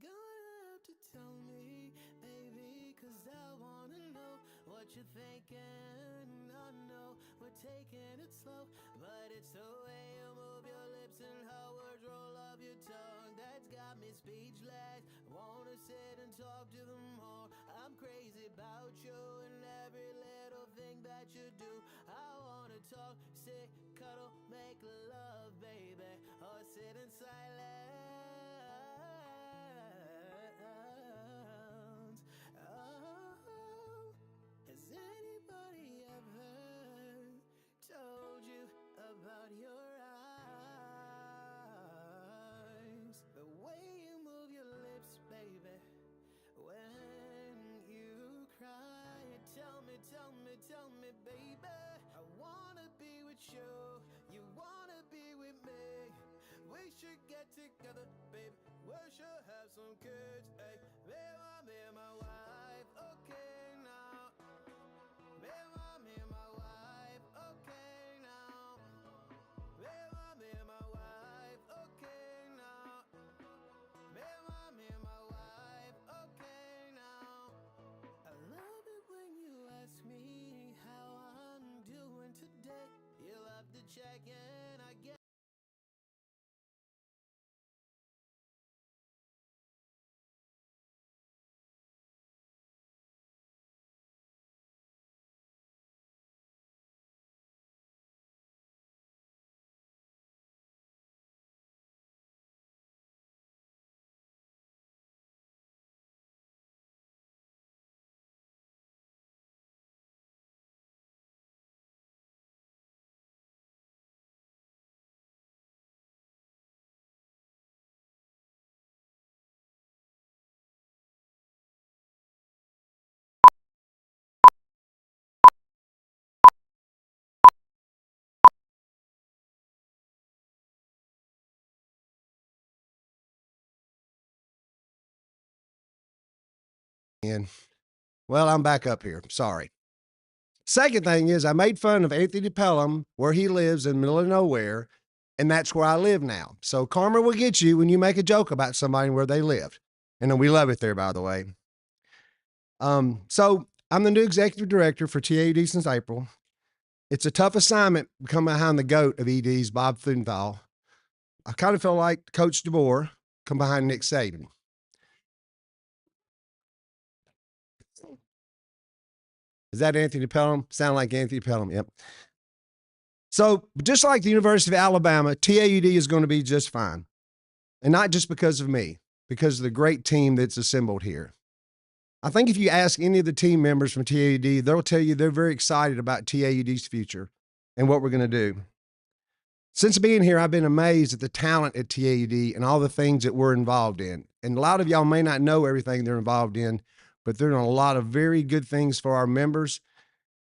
gonna have to tell me, baby, 'cause I wanna know what you're thinking. I know we're taking it slow, but it's the way you move your lips and how words roll off your tongue that's got me speechless. Wanna sit and talk to them more. I'm crazy about you and every little thing that you do. I wanna talk, sit, cuddle, make love, baby, or sit in silence. Oh, has anybody ever told you about your eyes? The way you move your lips, baby, when you cry. Tell me, baby, I wanna be with you, you wanna be with me. We should get together, baby, we should have some kids. Hey, be my wife, okay now. Be my wife, okay now. Be my wife, okay now. Be my wife, okay now. I love it when you ask me how I'm doing today. You'll have to check in, I guess. And well, I'm back up here. Sorry. Second thing is, I made fun of Anthony Pelham where he lives in the middle of nowhere, and that's where I live now. So karma will get you when you make a joke about somebody where they lived. And we love it there, by the way. So I'm the new executive director for TAUD since April. It's a tough assignment to come behind the GOAT of EDs, Bob Thunthal. I kind of feel like Coach DeBoer come behind Nick Saban. Is that Anthony Pelham? Sound like Anthony Pelham. Yep. So just like the University of Alabama, TAUD is going to be just fine. And not just because of me, because of the great team that's assembled here. I think if you ask any of the team members from TAUD, they'll tell you they're very excited about TAUD's future and what we're going to do. Since being here, I've been amazed at the talent at TAUD and all the things that we're involved in. And a lot of y'all may not know everything they're involved in, but they're doing a lot of very good things for our members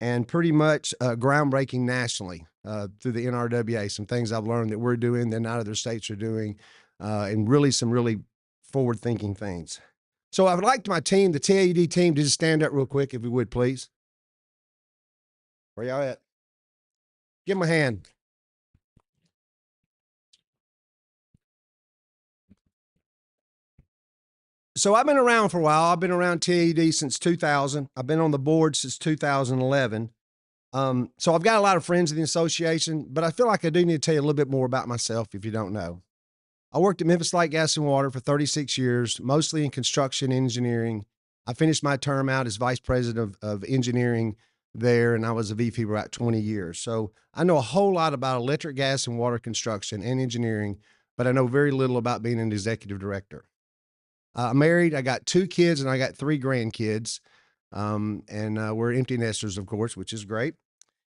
and pretty much groundbreaking nationally through the NRWA. Some things I've learned that we're doing that not other states are doing, and really some really forward-thinking things. So I would like my team, the TAUD team, to just stand up real quick, if you would, please. Where y'all at? Give them a hand. So I've been around for a while. I've been around TAUD since 2000. I've been on the board since 2011. So I've got a lot of friends in the association, but I feel like I do need to tell you a little bit more about myself if you don't know. I worked at Memphis Light Gas and Water for 36 years, mostly in construction engineering. I finished my term out as vice president of engineering there, and I was a VP for about 20 years. So I know a whole lot about electric, gas, and water construction and engineering, but I know very little about being an executive director. I'm married. I got 2 kids, and I got 3 grandkids. And we're empty nesters, of course, which is great.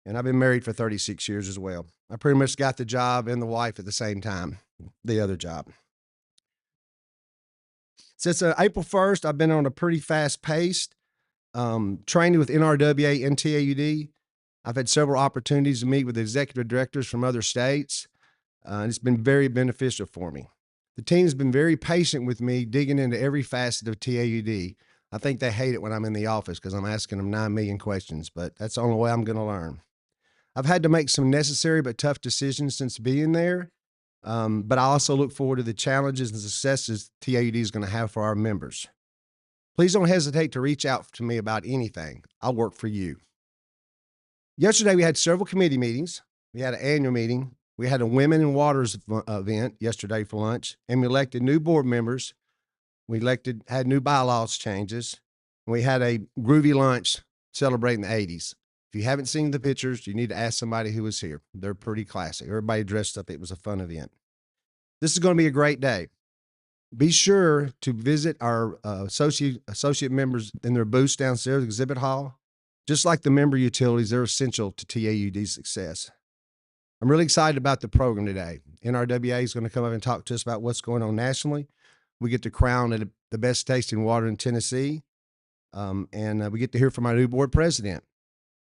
And I've been married for 36 years as well. I pretty much got the job and the wife at the same time, the other job. Since April 1st, I've been on a pretty fast-paced training with NRWA and TAUD. I've had several opportunities to meet with executive directors from other states, and it's been very beneficial for me. The team's been very patient with me, digging into every facet of TAUD. I think they hate it when I'm in the office because I'm asking them 9 million questions, but that's the only way I'm going to learn. I've had to make some necessary but tough decisions since being there, But I also look forward to the challenges and successes TAUD is going to have for our members. Please don't hesitate to reach out to me about anything. I'll work for you. Yesterday, we had several committee meetings. We had an annual meeting. We had a Women in Waters event yesterday for lunch, and we elected new board members. We had new bylaws changes. And we had a groovy lunch celebrating the 80s. If you haven't seen the pictures, you need to ask somebody who was here. They're pretty classic. Everybody dressed up. It was a fun event. This is going to be a great day. Be sure to visit our associate members in their booths downstairs, exhibit hall. Just like the member utilities, they're essential to TAUD's success. I'm really excited about the program today. NRWA is going to come up and talk to us about what's going on nationally. We get to crown the best tasting water in Tennessee, and we get to hear from our new board president.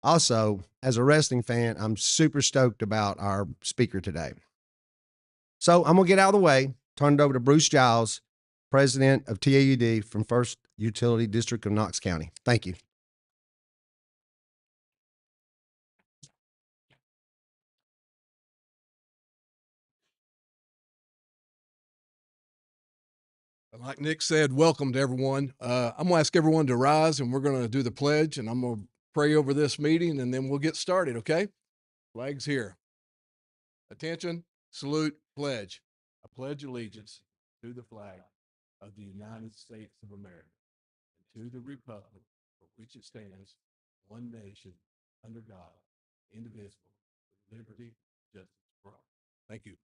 Also, as a wrestling fan, I'm super stoked about our speaker today. So I'm going to get out of the way, turn it over to Bruce Giles, president of TAUD from First Utility District of Knox County. Thank you. Like Nick said, welcome to everyone. I'm going to ask everyone to rise, and we're going to do the pledge, and I'm going to pray over this meeting, and then we'll get started, okay? Flags here. Attention, salute, pledge. I pledge allegiance to the flag of the United States of America and to the republic for which it stands, one nation, under God, indivisible, with liberty, justice for all. Thank you.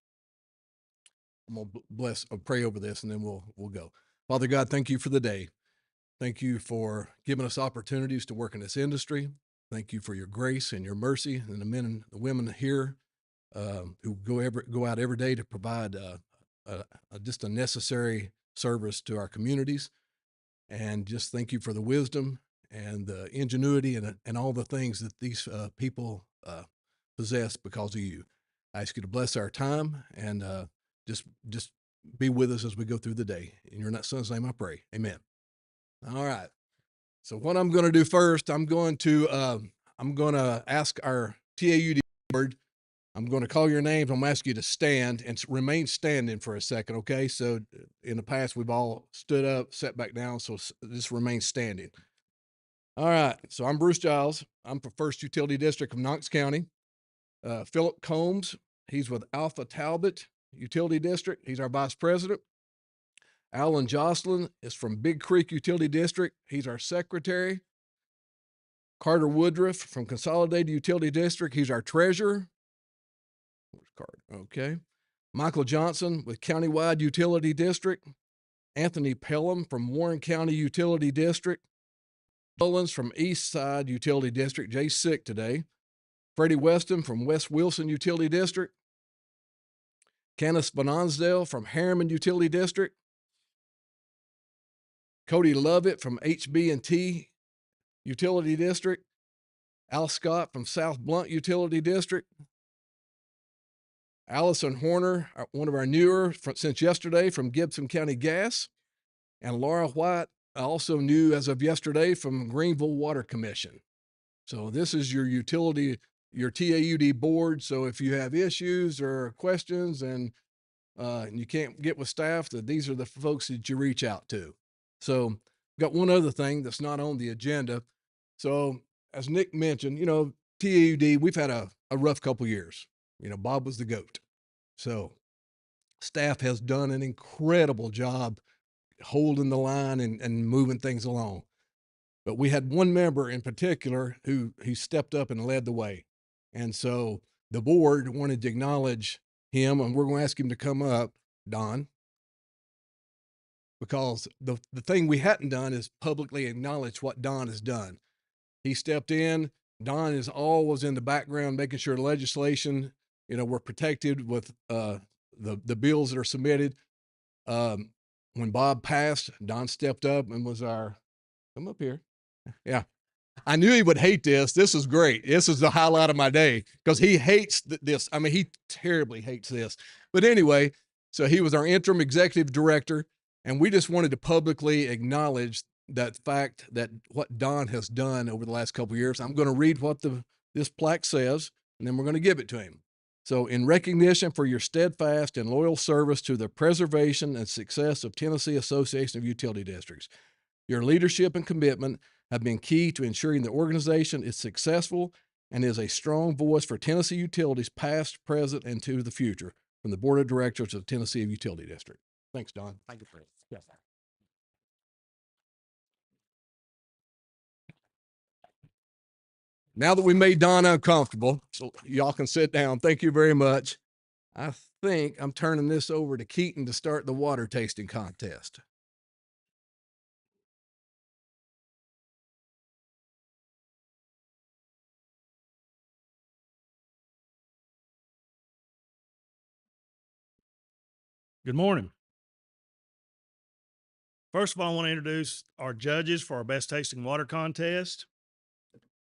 I'm going to pray over this, and then we'll go. Father God, thank you for the day. Thank you for giving us opportunities to work in this industry. Thank you for your grace and your mercy, and the men and the women here who go out every day to provide just a necessary service to our communities. And just thank you for the wisdom and the ingenuity and all the things that these people possess because of you. I ask you to bless our time and just be with us as we go through the day. In your son's name I pray. Amen. All right. So what I'm going to do first, I'm going to ask our TAUD board. I'm going to call your names. I'm going to ask you to stand and remain standing for a second, okay? So in the past, we've all stood up, sat back down, so just remain standing. All right. So I'm Bruce Giles. I'm for First Utility District of Knox County. Philip Combs, he's with Alpha Talbot Utility District. He's our vice president. Alan Jocelyn is from Big Creek Utility District. He's our secretary. Carter Woodruff from Consolidated Utility District. He's our treasurer. Where's Carter? Okay. Michael Johnson with Countywide Utility District. Anthony Pelham from Warren County Utility District. Mullins from East Side Utility District. Jay's sick today. Freddie Weston from West Wilson Utility District. Kenneth Bononsdale from Harriman Utility District. Cody Lovett from HB&T Utility District. Al Scott from South Blunt Utility District. Allison Horner, one of our newer since yesterday from Gibson County Gas. And Laura White, also new as of yesterday from Greenville Water Commission. So this is your utility, your TAUD board. So if you have issues or questions and you can't get with staff, these are the folks that you reach out to. So got one other thing that's not on the agenda. So as Nick mentioned, TAUD, we've had a rough couple years. Bob was the GOAT. So staff has done an incredible job holding the line and moving things along. But we had one member in particular who stepped up and led the way. And so the board wanted to acknowledge him, and we're going to ask him to come up, Don, because the thing we hadn't done is publicly acknowledge what Don has done. He stepped in. Don is always in the background, making sure legislation, we're protected with the bills that are submitted. When Bob passed, Don stepped up and was come up here. Yeah. I knew he would hate this. This is great. This is the highlight of my day because he hates this. I mean, he terribly hates this. But anyway, so he was our interim executive director, and we just wanted to publicly acknowledge that fact that what Don has done over the last couple of years. I'm going to read what this plaque says, and then we're going to give it to him. So, in recognition for your steadfast and loyal service to the preservation and success of Tennessee Association of Utility Districts, your leadership and commitment have been key to ensuring the organization is successful and is a strong voice for Tennessee utilities past, present, and to the future. From the Board of Directors of Tennessee Utility District. Thanks, Don. Thank you, Fred. Yes. Now that we made Don uncomfortable, so y'all can sit down. Thank you very much. I think I'm turning this over to Keaton to start the water tasting contest. Good morning. First of all, I want to introduce our judges for our best tasting water contest.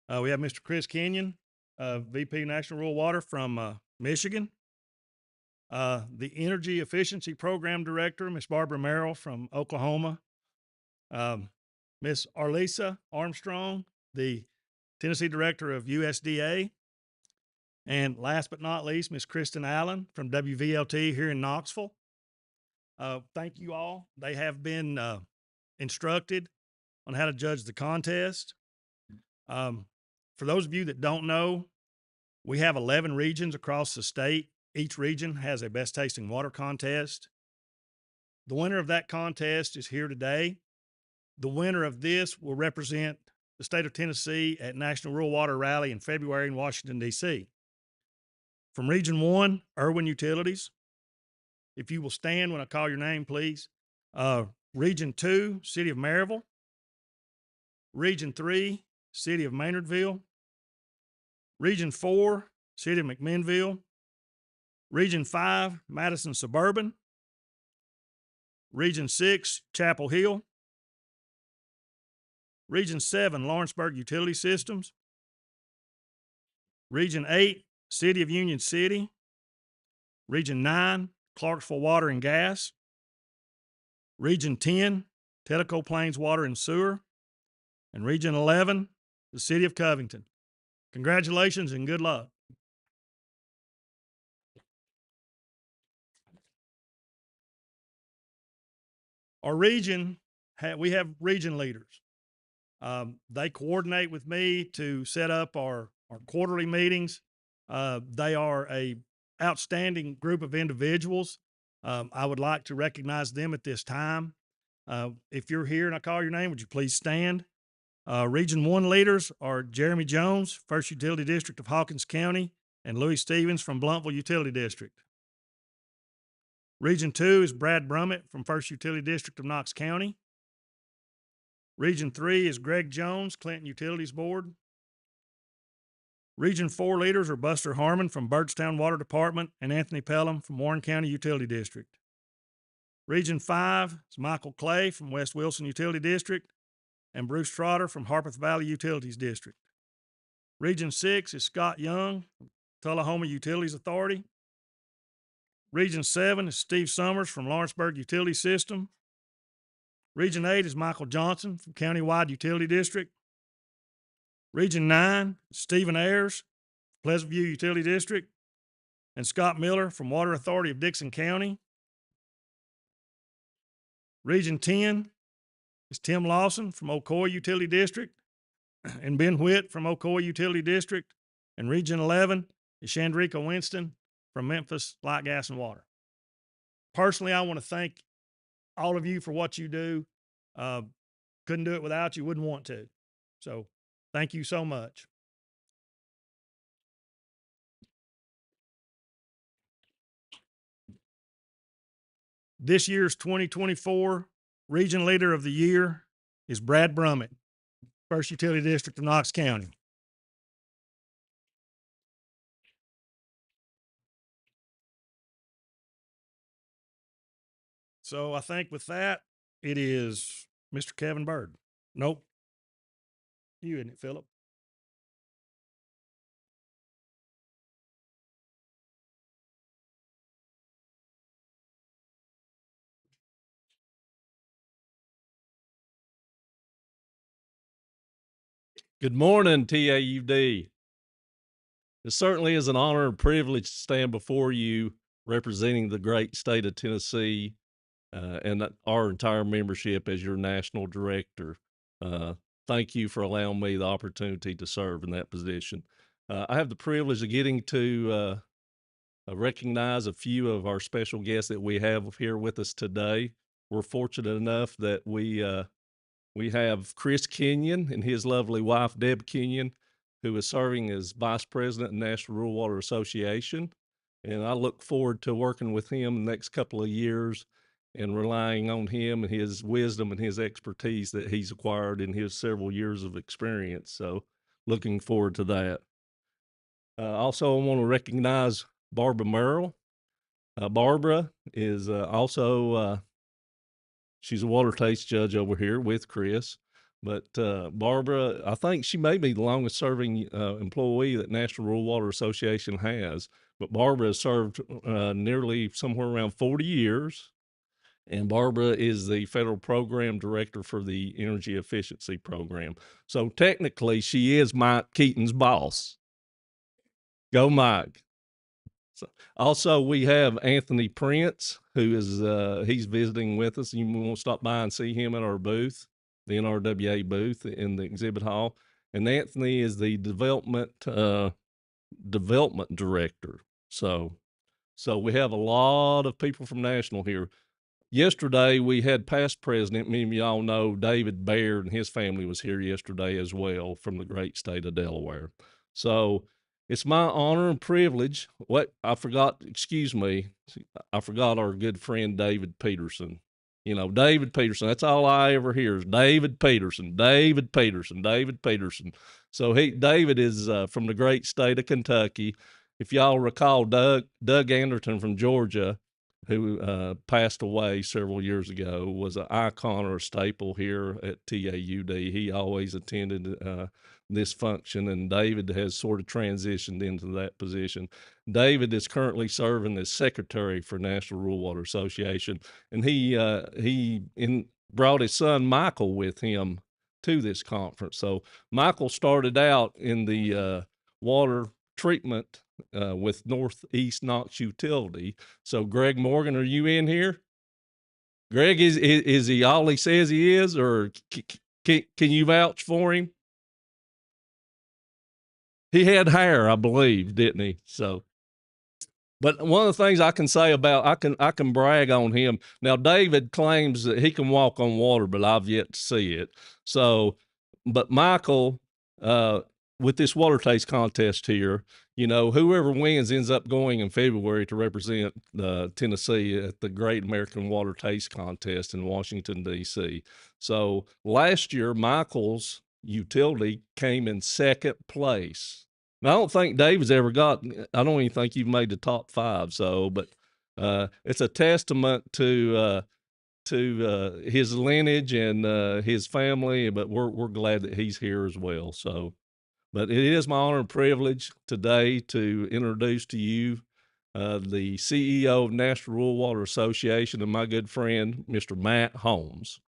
We have Mr. Chris Kenyon, VP National Rural Water from Michigan. The Energy Efficiency Program Director, Ms. Barbara Merrill from Oklahoma. Ms. Arlisa Armstrong, the Tennessee Director of USDA. And last but not least, Ms. Kristen Allen from WVLT here in Knoxville. Thank you all. They have been instructed on how to judge the contest. For those of you that don't know, we have 11 regions across the state. Each region has a best tasting water contest. The winner of that contest is here today. The winner of this will represent the state of Tennessee at National Rural Water Rally in February in Washington, D.C. From Region 1, Irwin Utilities. If you will stand when I call your name, please. Region 2, City of Maryville. Region 3, City of Maynardville. Region 4, City of McMinnville. Region 5, Madison Suburban. Region 6, Chapel Hill. Region 7, Lawrenceburg Utility Systems. Region 8, City of Union City. Region 9, Clarksville Water and Gas. Region 10, Tellico Plains Water and Sewer. And Region 11, the City of Covington. Congratulations and good luck. Our region, we have region leaders. They coordinate with me to set up our quarterly meetings. They are a outstanding group of individuals. I would like to recognize them at this time. If you're here and I call your name, would you please stand? Region 1 leaders are Jeremy Jones, First Utility District of Hawkins County, and Louis Stevens from Blunteville Utility District. Region 2 is Brad Brummett from First Utility District of Knox County. Region 3 is Greg Jones, Clinton Utilities Board. Region 4 leaders are Buster Harmon from Byrdstown Water Department and Anthony Pelham from Warren County Utility District. Region 5 is Michael Clay from West Wilson Utility District and Bruce Trotter from Harpeth Valley Utilities District. Region 6 is Scott Young from Tullahoma Utilities Authority. Region 7 is Steve Summers from Lawrenceburg Utility System. Region 8 is Michael Johnson from Countywide Utility District. Region 9 is Stephen Ayers, Pleasant View Utility District, and Scott Miller from Water Authority of Dixon County. Region 10 is Tim Lawson from Ocoee Utility District and Ben Whitt from Ocoee Utility District. And Region 11 is Chandrika Winston from Memphis Light, Gas, and Water. Personally, I want to thank all of you for what you do. Couldn't do it without you, wouldn't want to. So thank you so much. This year's 2024 Region Leader of the Year is Brad Brummett, First Utility District of Knox County. So I think with that, it is Mr. Kevin Bird. Nope. You, isn't it, Philip? Good morning, TAUD. It certainly is an honor and privilege to stand before you representing the great state of Tennessee and our entire membership as your national director. Thank you for allowing me the opportunity to serve in that position. I have the privilege of getting to recognize a few of our special guests that we have here with us today. We're fortunate enough that we have Chris Kenyon and his lovely wife, Deb Kenyon, who is serving as Vice President of the National Rural Water Association. And I look forward to working with him the next couple of years and relying on him and his wisdom and his expertise that he's acquired in his several years of experience. So looking forward to that. Also, I want to recognize Barbara Merrill. Barbara is also she's a water taste judge over here with Chris. But Barbara, I think she may be the longest serving employee that National Rural Water Association has. But Barbara has served nearly somewhere around 40 years. And Barbara is the federal program director for the energy efficiency program. So technically, she is Mike Keaton's boss. Go, Mike. So also, we have Anthony Prince, who is he's visiting with us. You want to stop by and see him at our booth, the NRWA booth in the exhibit hall. And Anthony is the development director. So we have a lot of people from National here. Yesterday, we had past president, many of y'all know, David Baird, and his family was here yesterday as well from the great state of Delaware. So it's my honor and privilege. I forgot our good friend David Peterson. You know, David Peterson, that's all I ever hear is David Peterson, David Peterson, David Peterson. So David is from the great state of Kentucky. If y'all recall, Doug Anderton from Georgia, who passed away several years ago, was an icon or a staple here at TAUD. He always attended this function, and David has sort of transitioned into that position. David is currently serving as secretary for National Rural Water Association, and he brought his son Michael with him to this conference. So Michael started out in the water treatment with Northeast Knox Utility. So Greg Morgan, are you in here? Greg, is he all he says he is, or can you vouch for him? He had hair, I believe, didn't he? So, but one of the things I can say about, I can brag on him. Now, David claims that he can walk on water, but I've yet to see it. So, but Michael, with this water taste contest here, you know, whoever wins ends up going in February to represent Tennessee at the Great American Water Taste Contest in Washington, D.C. So last year, Michael's utility came in second place. Now, I don't think David's ever I don't even think you've made the top 5. So, but it's a testament to his lineage and his family, but we're glad that he's here as well. So, but it is my honor and privilege today to introduce to you the CEO of National Rural Water Association and my good friend, Mr. Matt Holmes.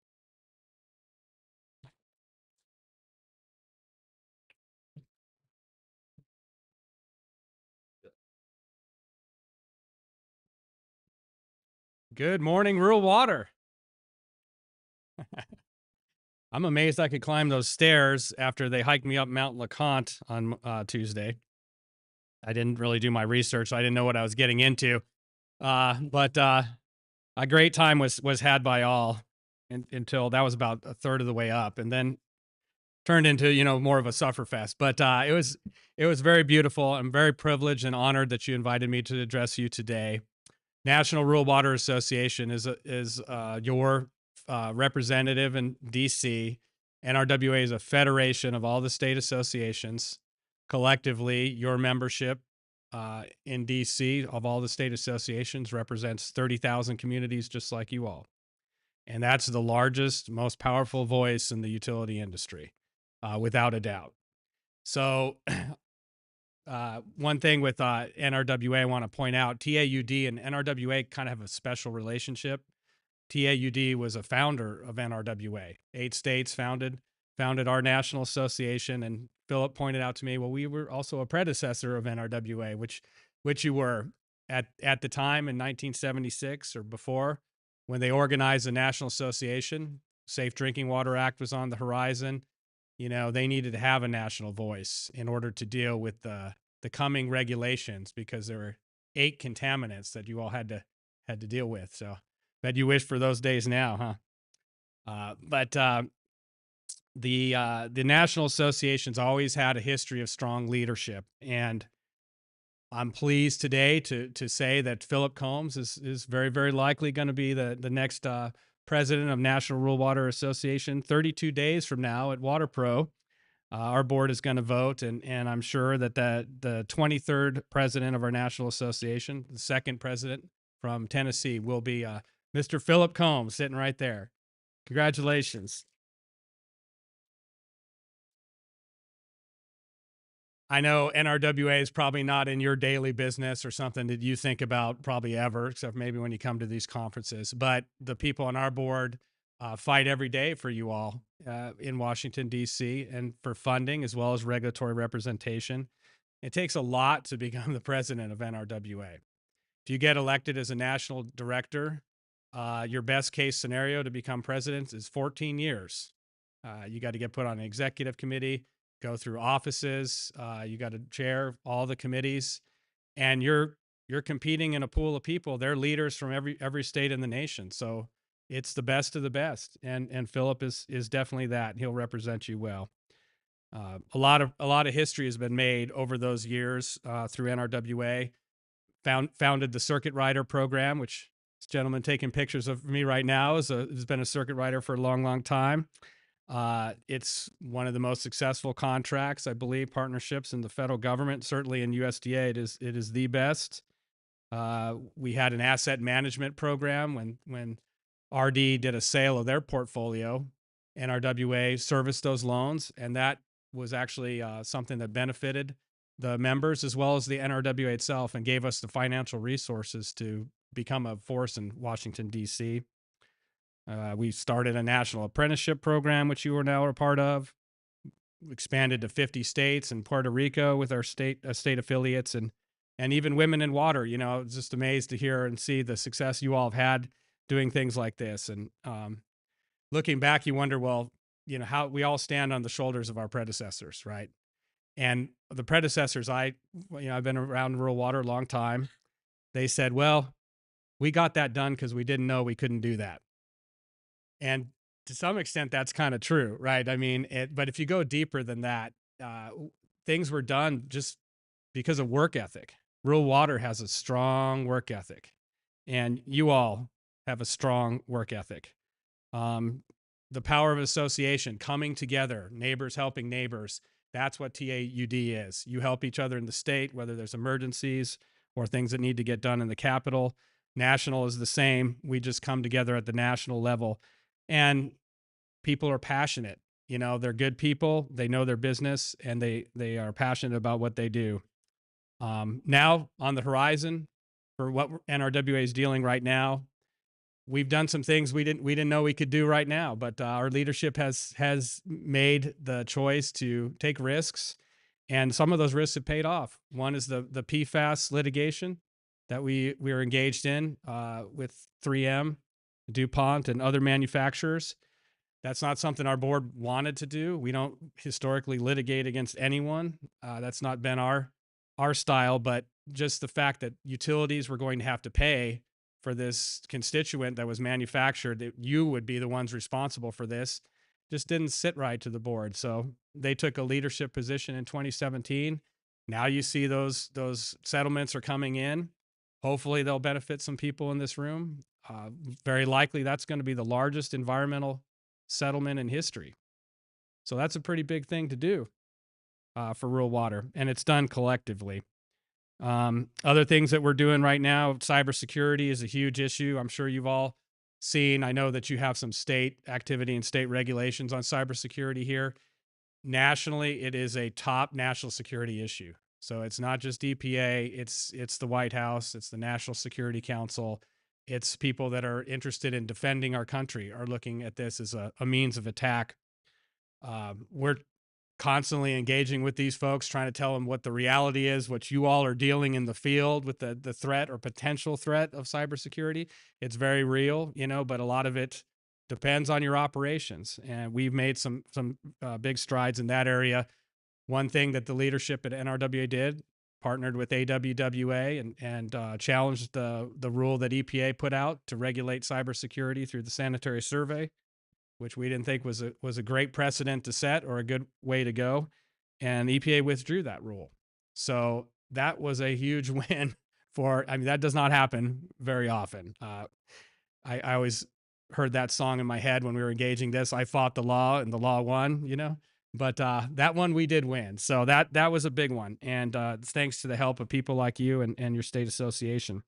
Good morning, Rural Water. I'm amazed I could climb those stairs after they hiked me up Mount LeConte on Tuesday. I didn't really do my research, so I didn't know what I was getting into. But a great time was had by all until that was about a third of the way up, and then turned into, you know, more of a sufferfest. But it was very beautiful. I'm very privileged and honored that you invited me to address you today. National Rural Water Association is your representative in DC. NRWA is a federation of all the state associations. Collectively, your membership in DC of all the state associations represents 30,000 communities just like you all. And that's the largest, most powerful voice in the utility industry, without a doubt. So one thing with NRWA I want to point out, TAUD and NRWA kind of have a special relationship. TAUD was a founder of NRWA. 8 states founded founded our national association. And Philip pointed out to me, well, we were also a predecessor of NRWA, which you were at the time in 1976 or before, when they organized the National Association. Safe Drinking Water Act was on the horizon. You know, they needed to have a national voice in order to deal with the coming regulations, because there were 8 contaminants that you all had to deal with. So bet you wish for those days now, huh? But the National Association's always had a history of strong leadership, and I'm pleased today to say that Philip Combs is very, very likely going to be the next president of National Rural Water Association. 32 days from now at WaterPro, our board is going to vote, and I'm sure that the 23rd president of our national association, the second president from Tennessee, will be Mr. Philip Combs, sitting right there. Congratulations. I know NRWA is probably not in your daily business or something that you think about probably ever, except maybe when you come to these conferences. But the people on our board fight every day for you all in Washington, D.C., and for funding as well as regulatory representation. It takes a lot to become the president of NRWA. If you get elected as a national director, your best case scenario to become president is 14 years. You got to get put on an executive committee, go through offices. You got to chair all the committees, and you're competing in a pool of people. They're leaders from every state in the nation. So it's the best of the best. And Philip is definitely that. He'll represent you well. A lot of history has been made over those years through NRWA. Founded the Circuit Rider program, which this gentleman taking pictures of me right now has been a circuit rider for a long, long time. It's one of the most successful contracts, I believe, partnerships in the federal government. Certainly in USDA, it is the best. We had an asset management program when RD did a sale of their portfolio. NRWA serviced those loans, and that was actually something that benefited the members as well as the NRWA itself, and gave us the financial resources to become a force in Washington, D.C. We started a national apprenticeship program, which you are now a part of. Expanded to 50 states and Puerto Rico with our state affiliates, and even Women in Water. You know, I was just amazed to hear and see the success you all have had doing things like this. And looking back, you wonder, well, you know, how we all stand on the shoulders of our predecessors, right? And the predecessors, I've been around rural water a long time. They said, well, we got that done because we didn't know we couldn't do that. And to some extent, that's kind of true, right? I mean, but if you go deeper than that, things were done just because of work ethic. Rural water has a strong work ethic, and you all have a strong work ethic. The power of association, coming together, neighbors helping neighbors. That's what TAUD is. You help each other in the state, whether there's emergencies or things that need to get done in the capital. National is the same. We just come together at the national level. And people are passionate. You know, they're good people. They know their business, and they are passionate about what they do. Now on the horizon for what NRWA is dealing right now, we've done some things we didn't know we could do right now, but our leadership has made the choice to take risks, and some of those risks have paid off. One is the PFAS litigation that we are engaged in with 3M, DuPont, and other manufacturers. That's not something our board wanted to do. We don't historically litigate against anyone. That's not been our style, but just the fact that utilities were going to have to pay for this constituent that was manufactured, that you would be the ones responsible for this, just didn't sit right to the board. So they took a leadership position in 2017. Now you see those settlements are coming in. Hopefully they'll benefit some people in this room. Very likely that's going to be the largest environmental settlement in history. So that's a pretty big thing to do for rural water, and it's done collectively. Other things that we're doing right now, cybersecurity is a huge issue. I'm sure you've all seen. I know that you have some state activity and state regulations on cybersecurity here. Nationally, it is a top national security issue. So it's not just EPA, it's the White House, it's the National Security Council. It's people that are interested in defending our country are looking at this as a means of attack. We're constantly engaging with these folks, trying to tell them what the reality is, what you all are dealing in the field with the threat or potential threat of cybersecurity. It's very real, but a lot of it depends on your operations. And we've made some big strides in that area. One thing that the leadership at NRWA did, partnered with AWWA and challenged the rule that EPA put out to regulate cybersecurity through the sanitary survey, which we didn't think was a great precedent to set or a good way to go. And EPA withdrew that rule. So that was a huge win that does not happen very often. I always heard that song in my head when we were engaging this. I fought the law and the law won, but that one we did win. So that was a big one. And thanks to the help of people like you and your state association.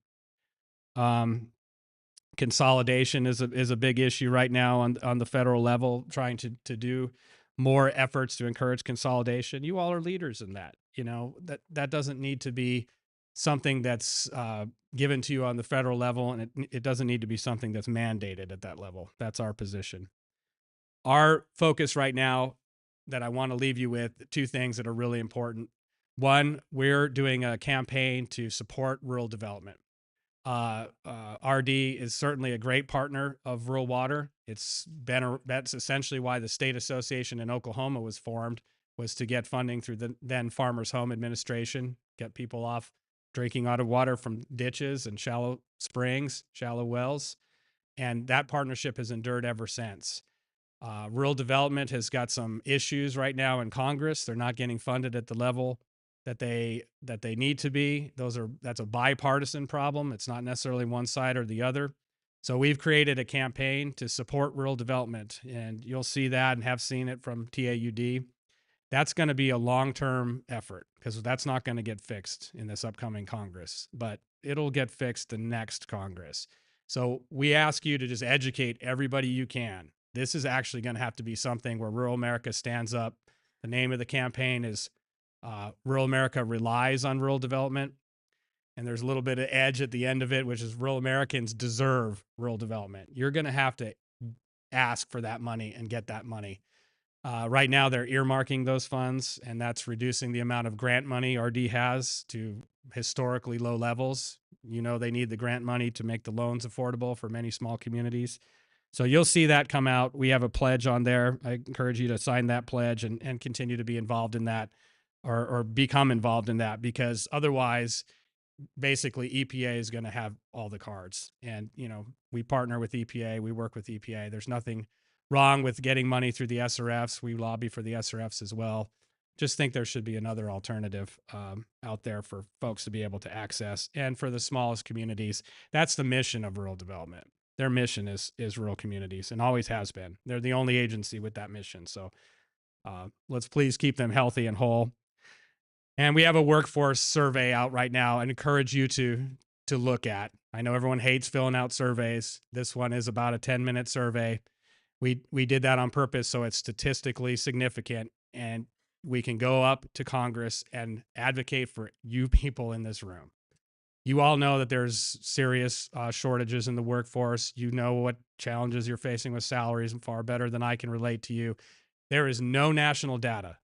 Consolidation is a big issue right now on the federal level, trying to do more efforts to encourage consolidation. You all are leaders in that. That doesn't need to be something that's given to you on the federal level, and it doesn't need to be something that's mandated at that level. That's our position. Our focus right now that I want to leave you with, two things that are really important. One, we're doing a campaign to support rural development. RD is certainly a great partner of rural water. That's essentially why the state association in Oklahoma was formed, was to get funding through the then Farmers Home Administration, get people off drinking out of water from ditches and shallow springs, shallow wells. And that partnership has endured ever since. Rural development has got some issues right now in Congress. They're not getting funded at the level that they need to be. That's a bipartisan problem. It's not necessarily one side or the other. So we've created a campaign to support rural development, and you'll see that and have seen it from TAUD. That's going to be a long-term effort because that's not going to get fixed in this upcoming Congress, but it'll get fixed the next Congress. So we ask you to just educate everybody you can. This is actually going to have to be something where rural America stands up. The name of the campaign is Rural America Relies on Rural Development. And there's a little bit of edge at the end of it, which is rural Americans deserve rural development. You're going to have to ask for that money and get that money. Right now, they're earmarking those funds, and that's reducing the amount of grant money RD has to historically low levels. They need the grant money to make the loans affordable for many small communities. So you'll see that come out. We have a pledge on there. I encourage you to sign that pledge and continue to be involved in that or become involved in that, because otherwise, basically EPA is going to have all the cards. And, we partner with EPA. We work with EPA. There's nothing wrong with getting money through the SRFs. We lobby for the SRFs as well. Just think there should be another alternative out there for folks to be able to access. And for the smallest communities, that's the mission of rural development. Their mission is rural communities and always has been. They're the only agency with that mission. So let's please keep them healthy and whole. And we have a workforce survey out right now and encourage you to look at. I know everyone hates filling out surveys. This one is about a 10-minute survey. We did that on purpose so it's statistically significant, and we can go up to Congress and advocate for you people in this room. You all know that there's serious shortages in the workforce. You know what challenges you're facing with salaries far better than I can relate to you. There is no national data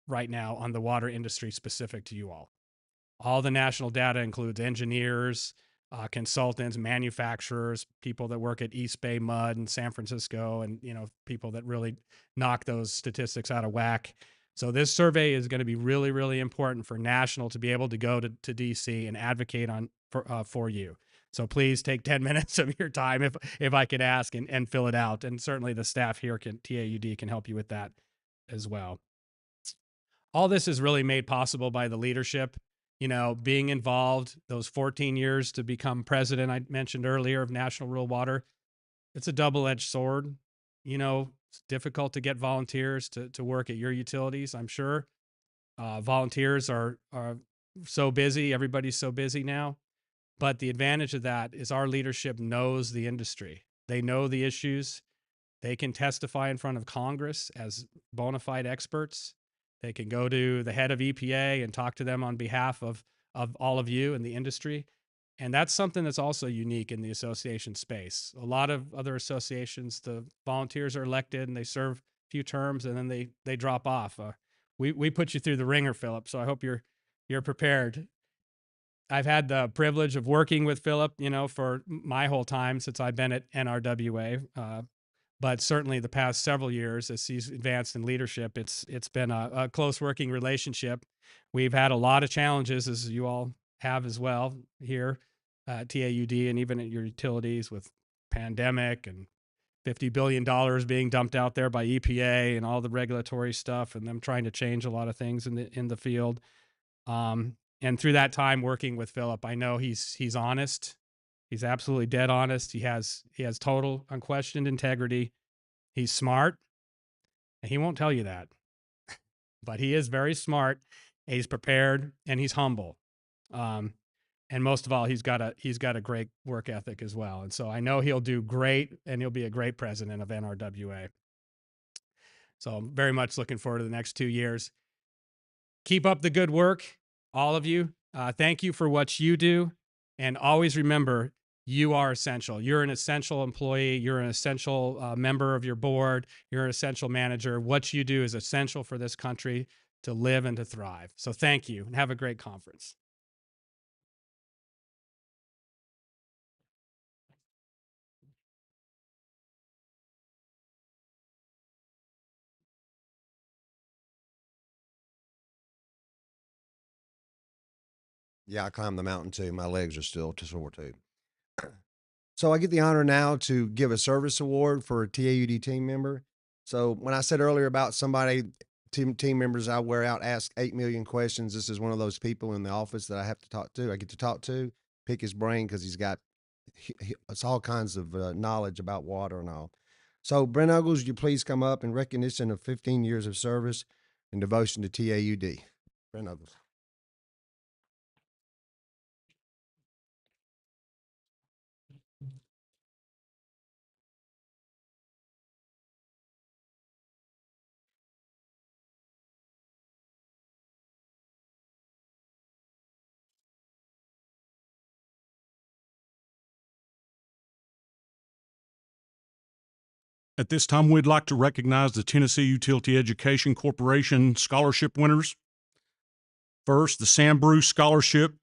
right now on the water industry specific to you all. All the national data includes engineers, consultants, manufacturers, people that work at East Bay Mud in San Francisco, and people that really knock those statistics out of whack. So this survey is going to be really, really important for national to be able to go to DC and advocate for you. So please take 10 minutes of your time, if I could ask, and fill it out. And certainly the staff here TAUD can help you with that as well. All this is really made possible by the leadership, being involved those 14 years to become president, I mentioned earlier, of National Rural Water. It's a double-edged sword. It's difficult to get volunteers to work at your utilities, I'm sure. Volunteers are so busy. Everybody's so busy now. But the advantage of that is our leadership knows the industry. They know the issues. They can testify in front of Congress as bona fide experts. They can go to the head of EPA and talk to them on behalf of all of you in the industry. And that's something that's also unique in the association space. A lot of other associations, the volunteers are elected and they serve few terms, and then they drop off. We put you through the ringer, Philip. So I hope you're prepared. I've had the privilege of working with Philip, for my whole time since I've been at NRWA. But certainly the past several years, as he's advanced in leadership, it's been a close working relationship. We've had a lot of challenges, as you all have as well here at TAUD and even at your utilities, with pandemic and $50 billion being dumped out there by EPA and all the regulatory stuff, and them trying to change a lot of things in the field. And through that time working with Philip, I know he's honest. He's absolutely dead honest. He has total unquestioned integrity. He's smart, and he won't tell you that, but he is very smart. He's prepared, and he's humble. And most of all, he's got a great work ethic as well. And so I know he'll do great, and he'll be a great president of NRWA. So I'm very much looking forward to the next 2 years. Keep up the good work, all of you. Thank you for what you do. And always remember, you are essential. You're an essential employee. You're an essential member of your board. You're an essential manager. What you do is essential for this country to live and to thrive. So thank you, and have a great conference. Yeah, I climbed the mountain too. My legs are still too sore too. So I get the honor now to give a service award for a TAUD team member. So when I said earlier about somebody, team members I wear out ask 8 million questions, this is one of those people in the office that I have to talk to. I get to talk to, pick his brain because it's all kinds of knowledge about water and all. So Brent Ogles, would you please come up in recognition of 15 years of service and devotion to TAUD. Brent Ogles. At this time, we'd like to recognize the Tennessee Utility Education Corporation scholarship winners. First, the Sam Bruce Scholarship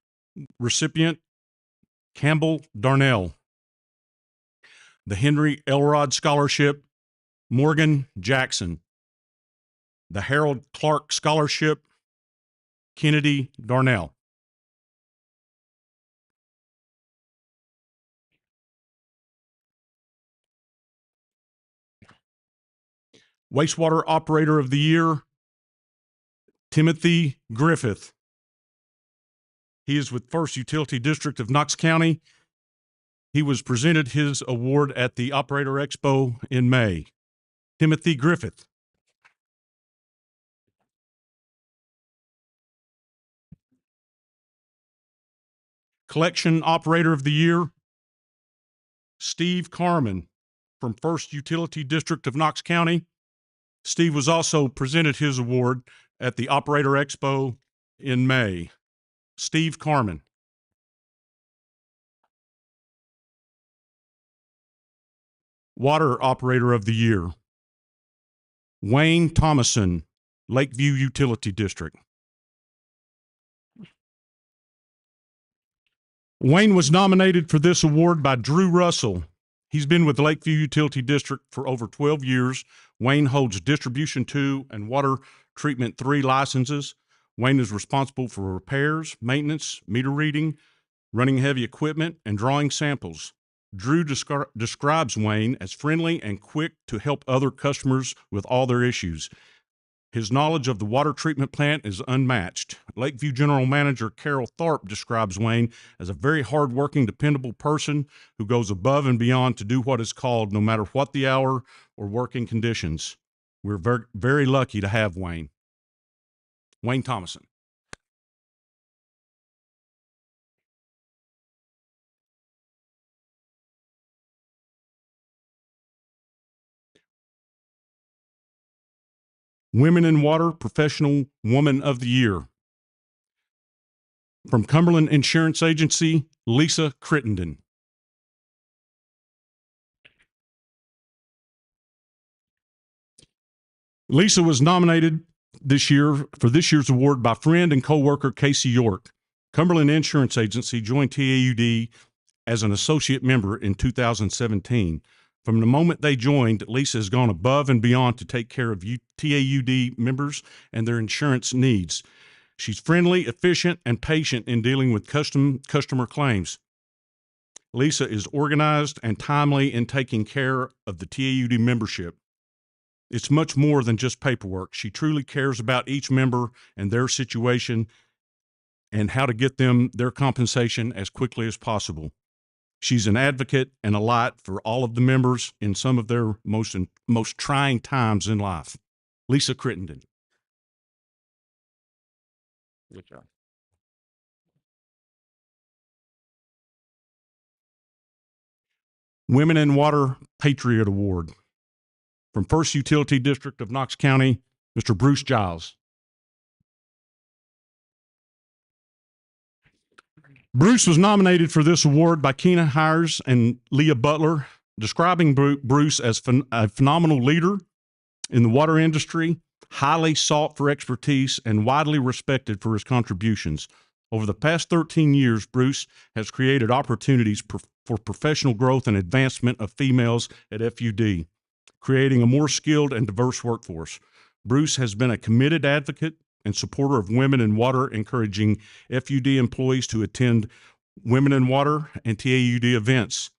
recipient, Campbell Darnell. The Henry Elrod Scholarship, Morgan Jackson. The Harold Clark Scholarship, Kennedy Darnell. Wastewater Operator of the Year, Timothy Griffith. He is with First Utility District of Knox County. He was presented his award at the Operator Expo in May. Timothy Griffith. Collection Operator of the Year, Steve Carman from First Utility District of Knox County. Steve was also presented his award at the Operator Expo in May. Steve Carman. Water Operator of the Year, Wayne Thomason, Lakeview Utility District. Wayne was nominated for this award by Drew Russell. He's been with Lakeview Utility District for over 12 years. Wayne holds Distribution 2 and Water Treatment 3 licenses. Wayne is responsible for repairs, maintenance, meter reading, running heavy equipment, and drawing samples. Drew describes Wayne as friendly and quick to help other customers with all their issues. His knowledge of the water treatment plant is unmatched. Lakeview General Manager Carol Tharp describes Wayne as a very hardworking, dependable person who goes above and beyond to do what is called, no matter what the hour or working conditions. We're very, very lucky to have Wayne. Wayne Thomason. Women in Water Professional Woman of the Year. From Cumberland Insurance Agency, Lisa Crittenden. Lisa was nominated this year for this year's award by friend and coworker Casey York. Cumberland Insurance Agency joined TAUD as an associate member in 2017. From the moment they joined, Lisa has gone above and beyond to take care of TAUD members and their insurance needs. She's friendly, efficient, and patient in dealing with customer claims. Lisa is organized and timely in taking care of the TAUD membership. It's much more than just paperwork. She truly cares about each member and their situation and how to get them their compensation as quickly as possible. She's an advocate and a light for all of the members in some of their most trying times in life. Lisa Crittenden. Good job. Women in Water Patriot Award from First Utility District of Knox County, Mr. Bruce Giles. Bruce was nominated for this award by Keena Hires and Leah Butler, describing Bruce as a phenomenal leader in the water industry, highly sought for expertise, and widely respected for his contributions. Over the past 13 years, Bruce has created opportunities for professional growth and advancement of females at FUD, creating a more skilled and diverse workforce. Bruce has been a committed advocate and supporter of women in water, encouraging FUD employees to attend Women in Water and TAUD events.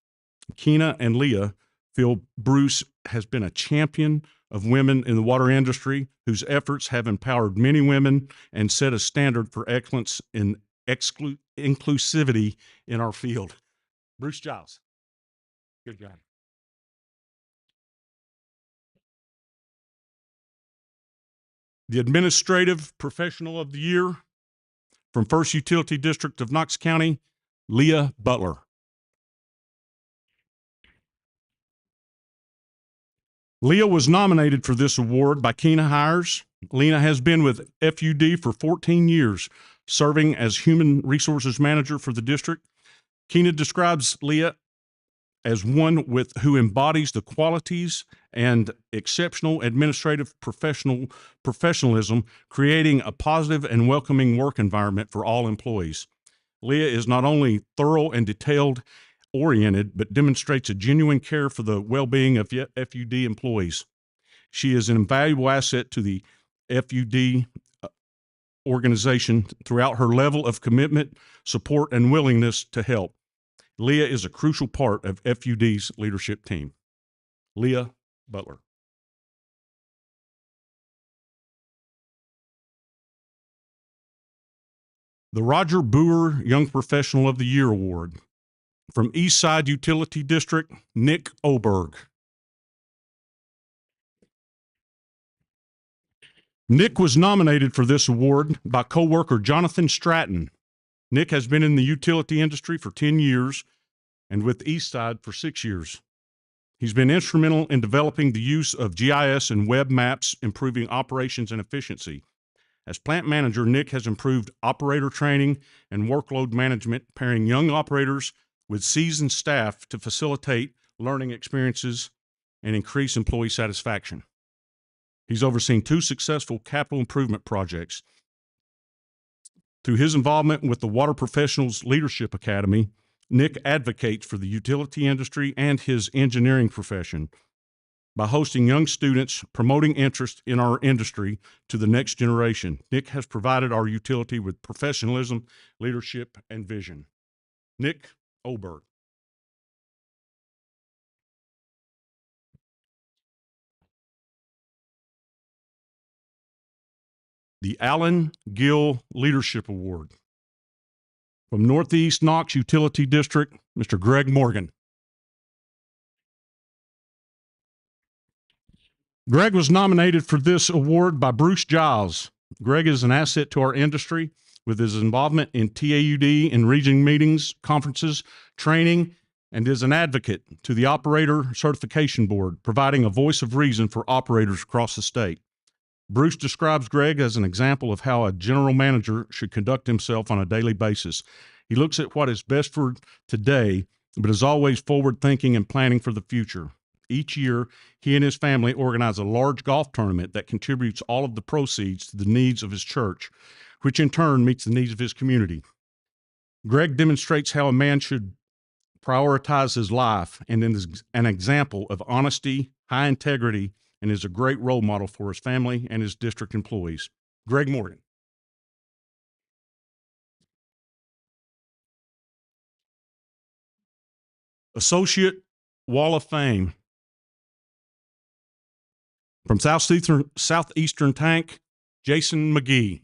Keena and Leah feel Bruce has been a champion of women in the water industry, whose efforts have empowered many women and set a standard for excellence in inclusivity in our field. Bruce Giles. Good job. The Administrative Professional of the Year from First Utility District of Knox County, Leah Butler. Leah was nominated for this award by Keena Hires. Leah has been with FUD for 14 years, serving as Human Resources Manager for the district. Keena describes Leah as one who embodies the qualities and exceptional administrative professionalism, creating a positive and welcoming work environment for all employees. Leah is not only thorough and detailed-oriented, but demonstrates a genuine care for the well-being of FUD employees. She is an invaluable asset to the FUD organization throughout her level of commitment, support, and willingness to help. Leah is a crucial part of FUD's leadership team. Leah Butler. The Roger Boer Young Professional of the Year Award from East Side Utility District, Nick Oberg. Nick was nominated for this award by coworker Jonathan Stratton. Nick has been in the utility industry for 10 years and with Eastside for 6 years. He's been instrumental in developing the use of GIS and web maps, improving operations and efficiency. As plant manager, Nick has improved operator training and workload management, pairing young operators with seasoned staff to facilitate learning experiences and increase employee satisfaction. He's overseen 2 successful capital improvement projects. Through his involvement with the Water Professionals Leadership Academy, Nick advocates for the utility industry and his engineering profession by hosting young students, promoting interest in our industry to the next generation. Nick has provided our utility with professionalism, leadership, and vision. Nick Oberg. The Allen Gill Leadership Award from Northeast Knox Utility District, Mr. Greg Morgan. Greg was nominated for this award by Bruce Giles. Greg is an asset to our industry with his involvement in TAUD and region meetings, conferences, training, and is an advocate to the Operator Certification Board, providing a voice of reason for operators across the state. Bruce describes Greg as an example of how a general manager should conduct himself on a daily basis. He looks at what is best for today, but is always forward-thinking and planning for the future. each year, he and his family organize a large golf tournament that contributes all of the proceeds to the needs of his church, which in turn meets the needs of his community. Greg demonstrates how a man should prioritize his life and is an example of honesty, high integrity, and is a great role model for his family and his district employees. Greg Morgan. Associate Wall of Fame from Southeastern Tank, Jason McGee.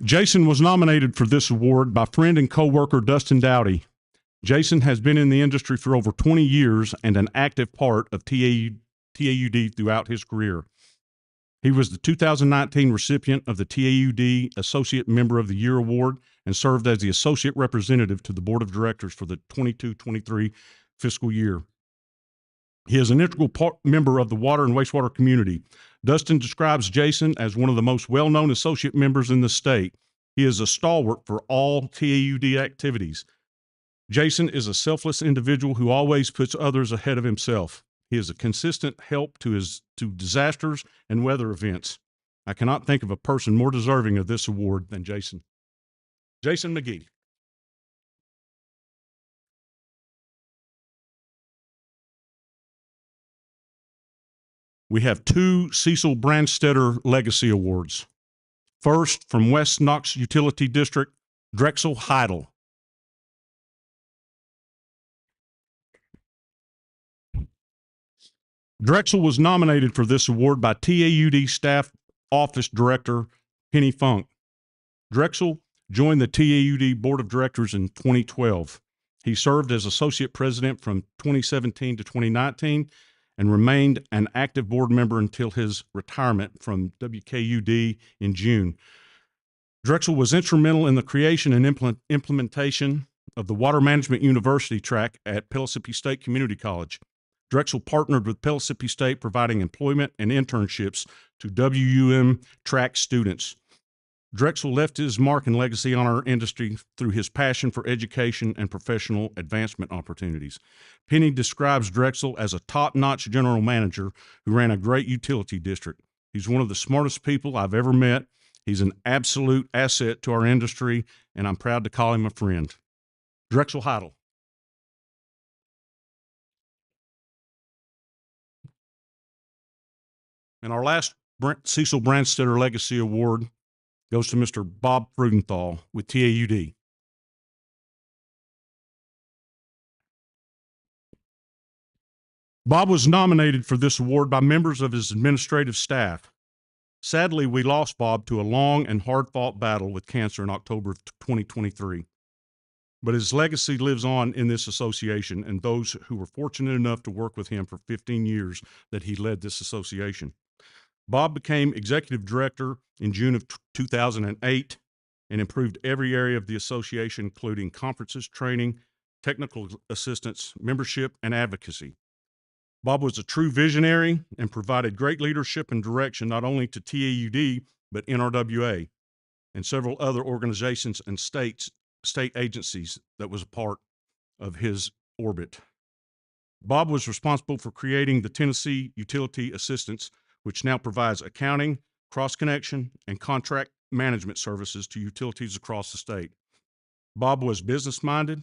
Jason was nominated for this award by friend and coworker Dustin Dowdy. Jason has been in the industry for over 20 years and an active part of TAUD throughout his career. He was the 2019 recipient of the TAUD Associate Member of the Year Award and served as the Associate Representative to the Board of Directors for the 22-23 fiscal year. He is an integral member of the water and wastewater community. Dustin describes Jason as one of the most well-known associate members in the state. He is a stalwart for all TAUD activities. Jason is a selfless individual who always puts others ahead of himself. He is a consistent help to disasters and weather events. I cannot think of a person more deserving of this award than Jason. Jason McGee. We have two Cecil Brandstetter Legacy Awards. First, from West Knox Utility District, Drexel Heidel. Drexel was nominated for this award by TAUD Staff Office Director Penny Funk. Drexel joined the TAUD Board of Directors in 2012. He served as Associate President from 2017 to 2019 and remained an active board member until his retirement from WKUD in June. Drexel was instrumental in the creation and implementation of the Water Management University track at Pellissippi State Community College. Drexel partnered with Pellissippi State, providing employment and internships to WUM track students. Drexel left his mark and legacy on our industry through his passion for education and professional advancement opportunities. Penny describes Drexel as a top-notch general manager who ran a great utility district. He's one of the smartest people I've ever met. He's an absolute asset to our industry, and I'm proud to call him a friend. Drexel Heidel. And our last Cecil Brandstetter Legacy Award goes to Mr. Bob Freudenthal with TAUD. Bob was nominated for this award by members of his administrative staff. Sadly, we lost Bob to a long and hard-fought battle with cancer in October of 2023. But his legacy lives on in this association and those who were fortunate enough to work with him for 15 years that he led this association. Bob became executive director in June of 2008 and improved every area of the association, including conferences, training, technical assistance, membership, and advocacy. Bob was a true visionary and provided great leadership and direction not only to TAUD, but NRWA and several other organizations and state agencies that was a part of his orbit. Bob was responsible for creating the Tennessee Utility Assistance, which now provides accounting, cross-connection, and contract management services to utilities across the state. Bob was business-minded,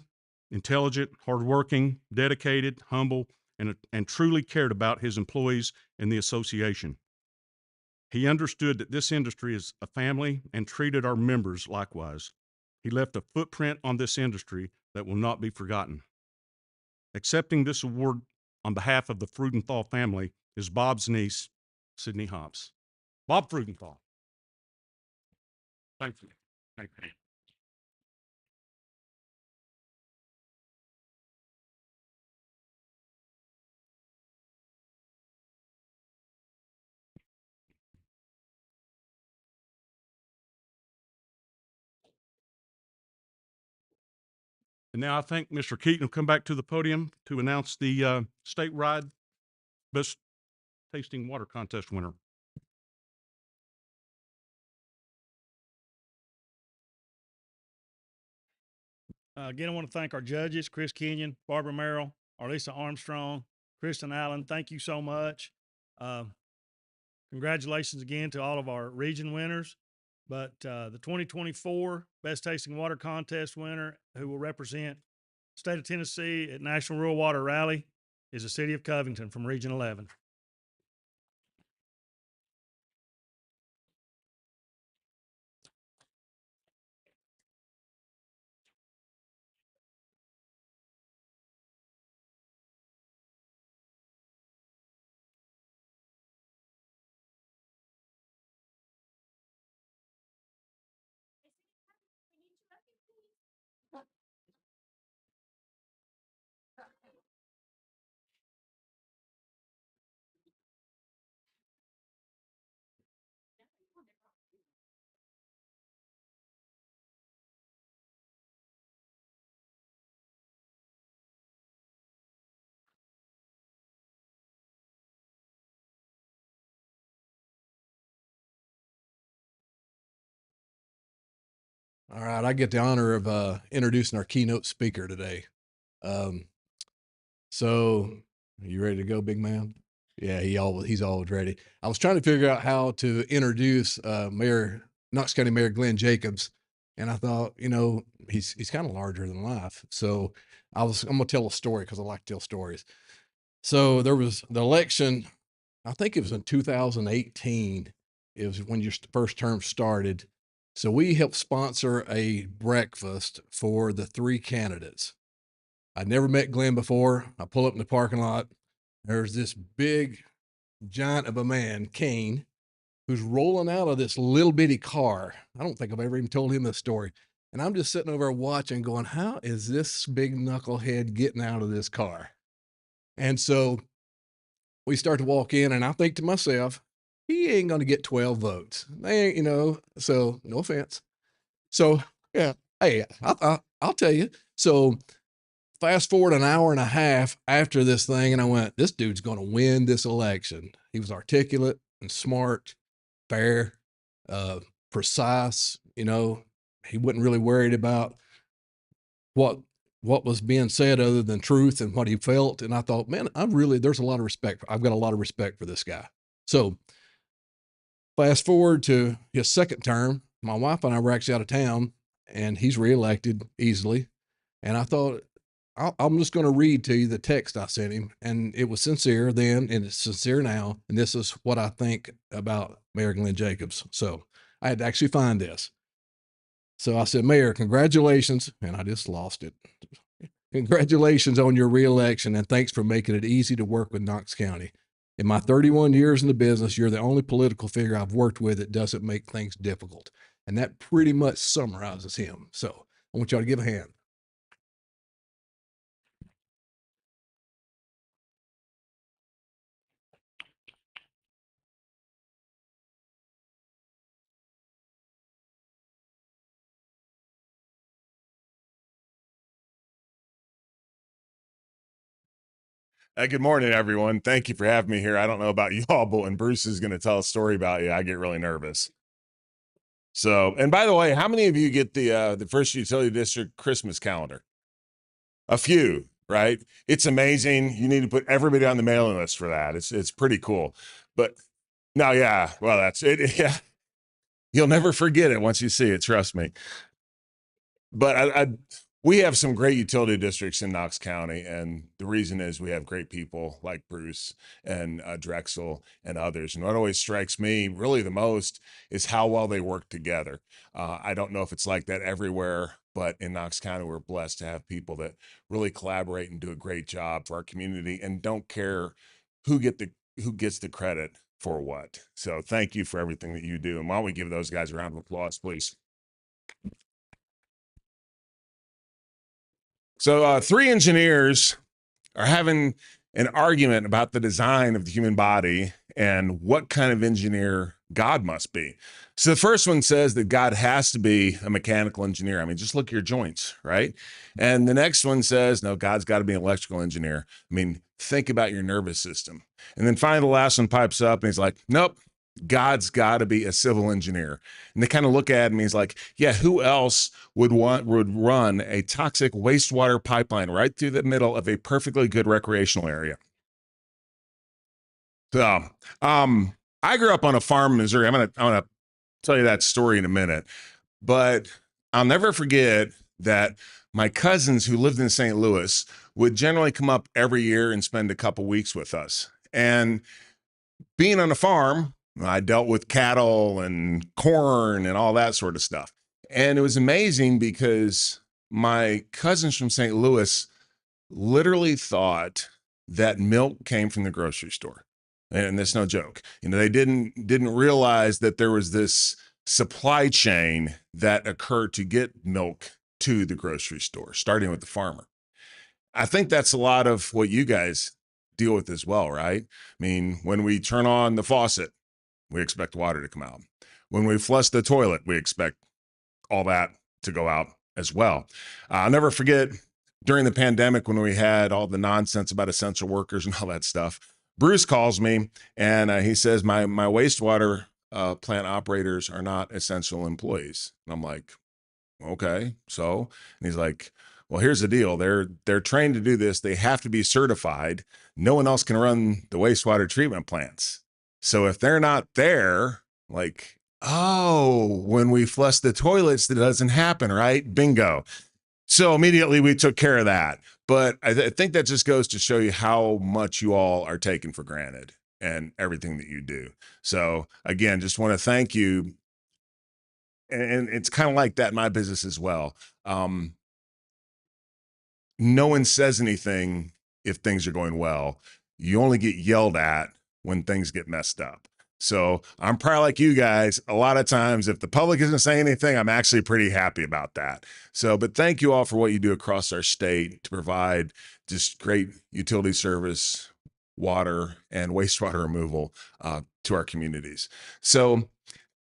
intelligent, hardworking, dedicated, humble, and truly cared about his employees and the association. He understood that this industry is a family and treated our members likewise. He left a footprint on this industry that will not be forgotten. Accepting this award on behalf of the Freudenthal family is Bob's niece, Sydney Hobbs. Bob Freudenthal. Thank you. Thank you. And now I think Mr. Keaton will come back to the podium to announce the statewide Best Tasting Water Contest winner. Again, I want to thank our judges, Chris Kenyon, Barbara Merrill, Arlisa Armstrong, Kristen Allen. Thank you so much. Congratulations again to all of our region winners. But the 2024 Best Tasting Water Contest winner, who will represent the state of Tennessee at National Rural Water Rally, is the city of Covington from Region 11. All right, I get the honor of introducing our keynote speaker today. So, you ready to go, big man? Yeah, he's always ready. I was trying to figure out how to introduce Knox County Mayor Glenn Jacobs, and I thought, he's kind of larger than life. So I'm gonna tell a story because I like to tell stories. So there was the election. I think it was in 2018. It was when your first term started. So we helped sponsor a breakfast for the 3 candidates. I'd never met Glenn before. I pull up in the parking lot. There's this big giant of a man, Kane, who's rolling out of this little bitty car. I don't think I've ever even told him this story. And I'm just sitting over there watching going, how is this big knucklehead getting out of this car? And so we start to walk in and I think to myself, he ain't going to get 12 votes. They ain't, so no offense. So yeah, hey, I'll tell you. So fast forward an hour and a half after this thing, and I went, this dude's going to win this election. He was articulate and smart, fair, precise. He wasn't really worried about what was being said other than truth and what he felt. And I thought, man, there's a lot of respect. I've got a lot of respect for this guy. So fast forward to his second term, my wife and I were actually out of town, and he's reelected easily. And I thought, I'm just going to read to you the text I sent him. And it was sincere then, and it's sincere now. And this is what I think about Mayor Glenn Jacobs. So I had to actually find this. So I said, Mayor, congratulations. And I just lost it. Congratulations on your reelection, and thanks for making it easy to work with Knox County. In my 31 years in the business, you're the only political figure I've worked with that doesn't make things difficult. And that pretty much summarizes him. So I want y'all to give a hand. Good morning, everyone. Thank you for having me here. I don't know about you all, but when Bruce is going to tell a story about you, I get really nervous. So, and by the way, how many of you get the First Utility District Christmas calendar? A few, right? It's amazing. You need to put everybody on the mailing list for that. It's pretty cool. But no, yeah, well, that's it. Yeah, you'll never forget it once you see it. Trust me. But we have some great utility districts in Knox County, and the reason is we have great people like Bruce and Drexel and others. And what always strikes me really the most is how well they work together. I don't know if it's like that everywhere, but in Knox County, we're blessed to have people that really collaborate and do a great job for our community and don't care who gets the credit for what. So thank you for everything that you do. And why don't we give those guys a round of applause, please? So 3 engineers are having an argument about the design of the human body and what kind of engineer God must be. So the first one says that God has to be a mechanical engineer. I mean, just look at your joints, right? And the next one says, no, God's got to be an electrical engineer. I mean, think about your nervous system. And then finally, the last one pipes up and he's like, nope, God's got to be a civil engineer. And they kind of look at me, he's like, yeah, who else would run a toxic wastewater pipeline right through the middle of a perfectly good recreational area? So, I grew up on a farm in Missouri. I'm gonna tell you that story in a minute, but I'll never forget that my cousins who lived in St. Louis would generally come up every year and spend a couple weeks with us. And being on a farm, I dealt with cattle and corn and all that sort of stuff. And it was amazing because my cousins from St. Louis literally thought that milk came from the grocery store. And that's no joke. They didn't realize that there was this supply chain that occurred to get milk to the grocery store, starting with the farmer. I think that's a lot of what you guys deal with as well, right? I mean, when we turn on the faucet, we expect water to come out. When we flush the toilet, we expect all that to go out as well. I'll never forget during the pandemic when we had all the nonsense about essential workers and all that stuff. Bruce calls me and he says, my wastewater plant operators are not essential employees. And I'm like, okay, so? And he's like, well, here's the deal. They're trained to do this. They have to be certified. No one else can run the wastewater treatment plants. So if they're not there, like, oh, when we flush the toilets, it doesn't happen, right? Bingo. So immediately we took care of that. But I think that just goes to show you how much you all are taken for granted and everything that you do. So again, just want to thank you. And it's kind of like that in my business as well. No one says anything if things are going well. You only get yelled at when things get messed up. So I'm probably like you guys. A lot of times, if the public isn't saying anything, I'm actually pretty happy about that. So, but thank you all for what you do across our state to provide just great utility service, water, and wastewater removal to our communities. So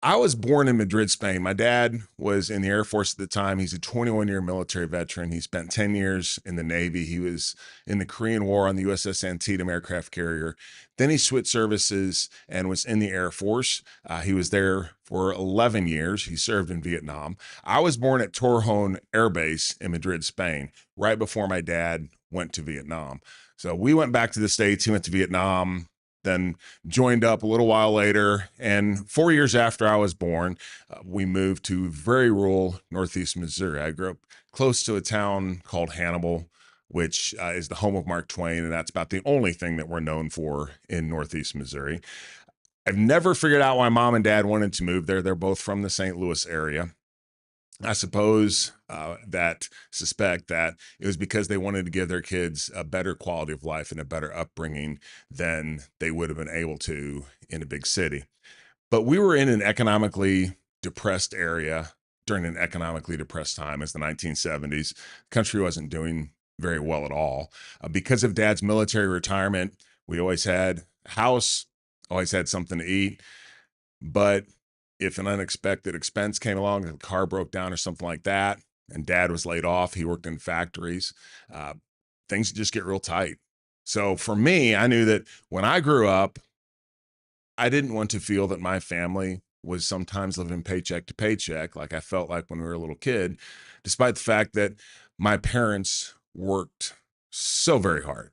I was born in Madrid, Spain. My dad was in the Air Force at the time. He's a 21-year military veteran. He spent 10 years in the Navy. He was in the Korean War on the USS Antietam aircraft carrier. Then he switched services and was in the Air Force. He was there for 11 years. He served in Vietnam. I was born at Torrejon Air Base in Madrid, Spain, right before my dad went to Vietnam. So we went back to the States. He went to Vietnam, then joined up a little while later. And 4 years after I was born, we moved to very rural Northeast Missouri. I grew up close to a town called Hannibal, which is the home of Mark Twain. And that's about the only thing that we're known for in Northeast Missouri. I've never figured out why mom and dad wanted to move there. They're both from the St. Louis area. I suppose suspect that it was because they wanted to give their kids a better quality of life and a better upbringing than they would have been able to in a big city. But we were in an economically depressed area during an economically depressed time as the 1970s. The country wasn't doing very well at all. Because of dad's military retirement, we always had a house, always had something to eat. But if an unexpected expense came along, the car broke down or something like that, and dad was laid off, he worked in factories, things just get real tight. So for me, I knew that when I grew up, I didn't want to feel that my family was sometimes living paycheck to paycheck, like I felt like when we were a little kid, despite the fact that my parents worked so very hard.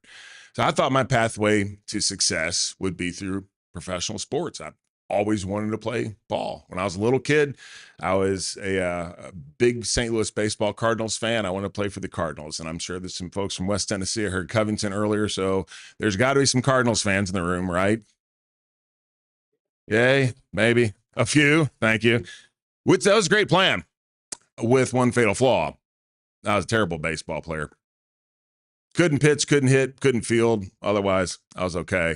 So I thought my pathway to success would be through professional sports. I always wanted to play ball. When I was a little kid, I was a big St. Louis baseball Cardinals fan. I wanted to play for the Cardinals. And I'm sure there's some folks from West Tennessee. I heard Covington earlier. So there's got to be some Cardinals fans in the room, right? Yay, maybe a few. Thank you. That was a great plan with one fatal flaw. I was a terrible baseball player. Couldn't pitch, couldn't hit, couldn't field. Otherwise, I was okay.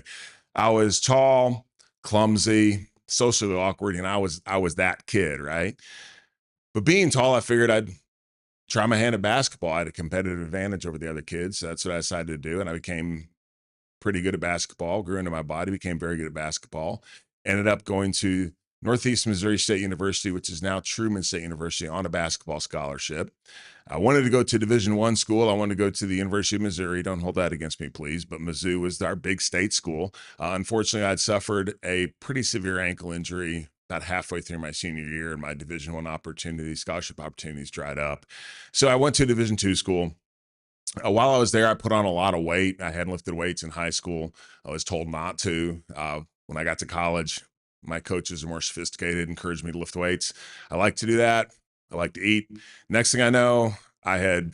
I was tall, clumsy, socially awkward, and I was that kid, right? But being tall, I figured I'd try my hand at basketball. I had a competitive advantage over the other kids. So that's what I decided to do, and I became pretty good at basketball, grew into my body, became very good at basketball, ended up going to Northeast Missouri State University, which is now Truman State University, on a basketball scholarship. I wanted to go to Division I school. I wanted to go to the University of Missouri. Don't hold that against me, please. But Mizzou was our big state school. Unfortunately, I'd suffered a pretty severe ankle injury about halfway through my senior year, and my Division I scholarship opportunities dried up. So I went to a Division II school. While I was there, I put on a lot of weight. I hadn't lifted weights in high school. I was told not to. When I got to college, my coaches are more sophisticated, encouraged me to lift weights. I like to do that. I like to eat. Next thing I know, I had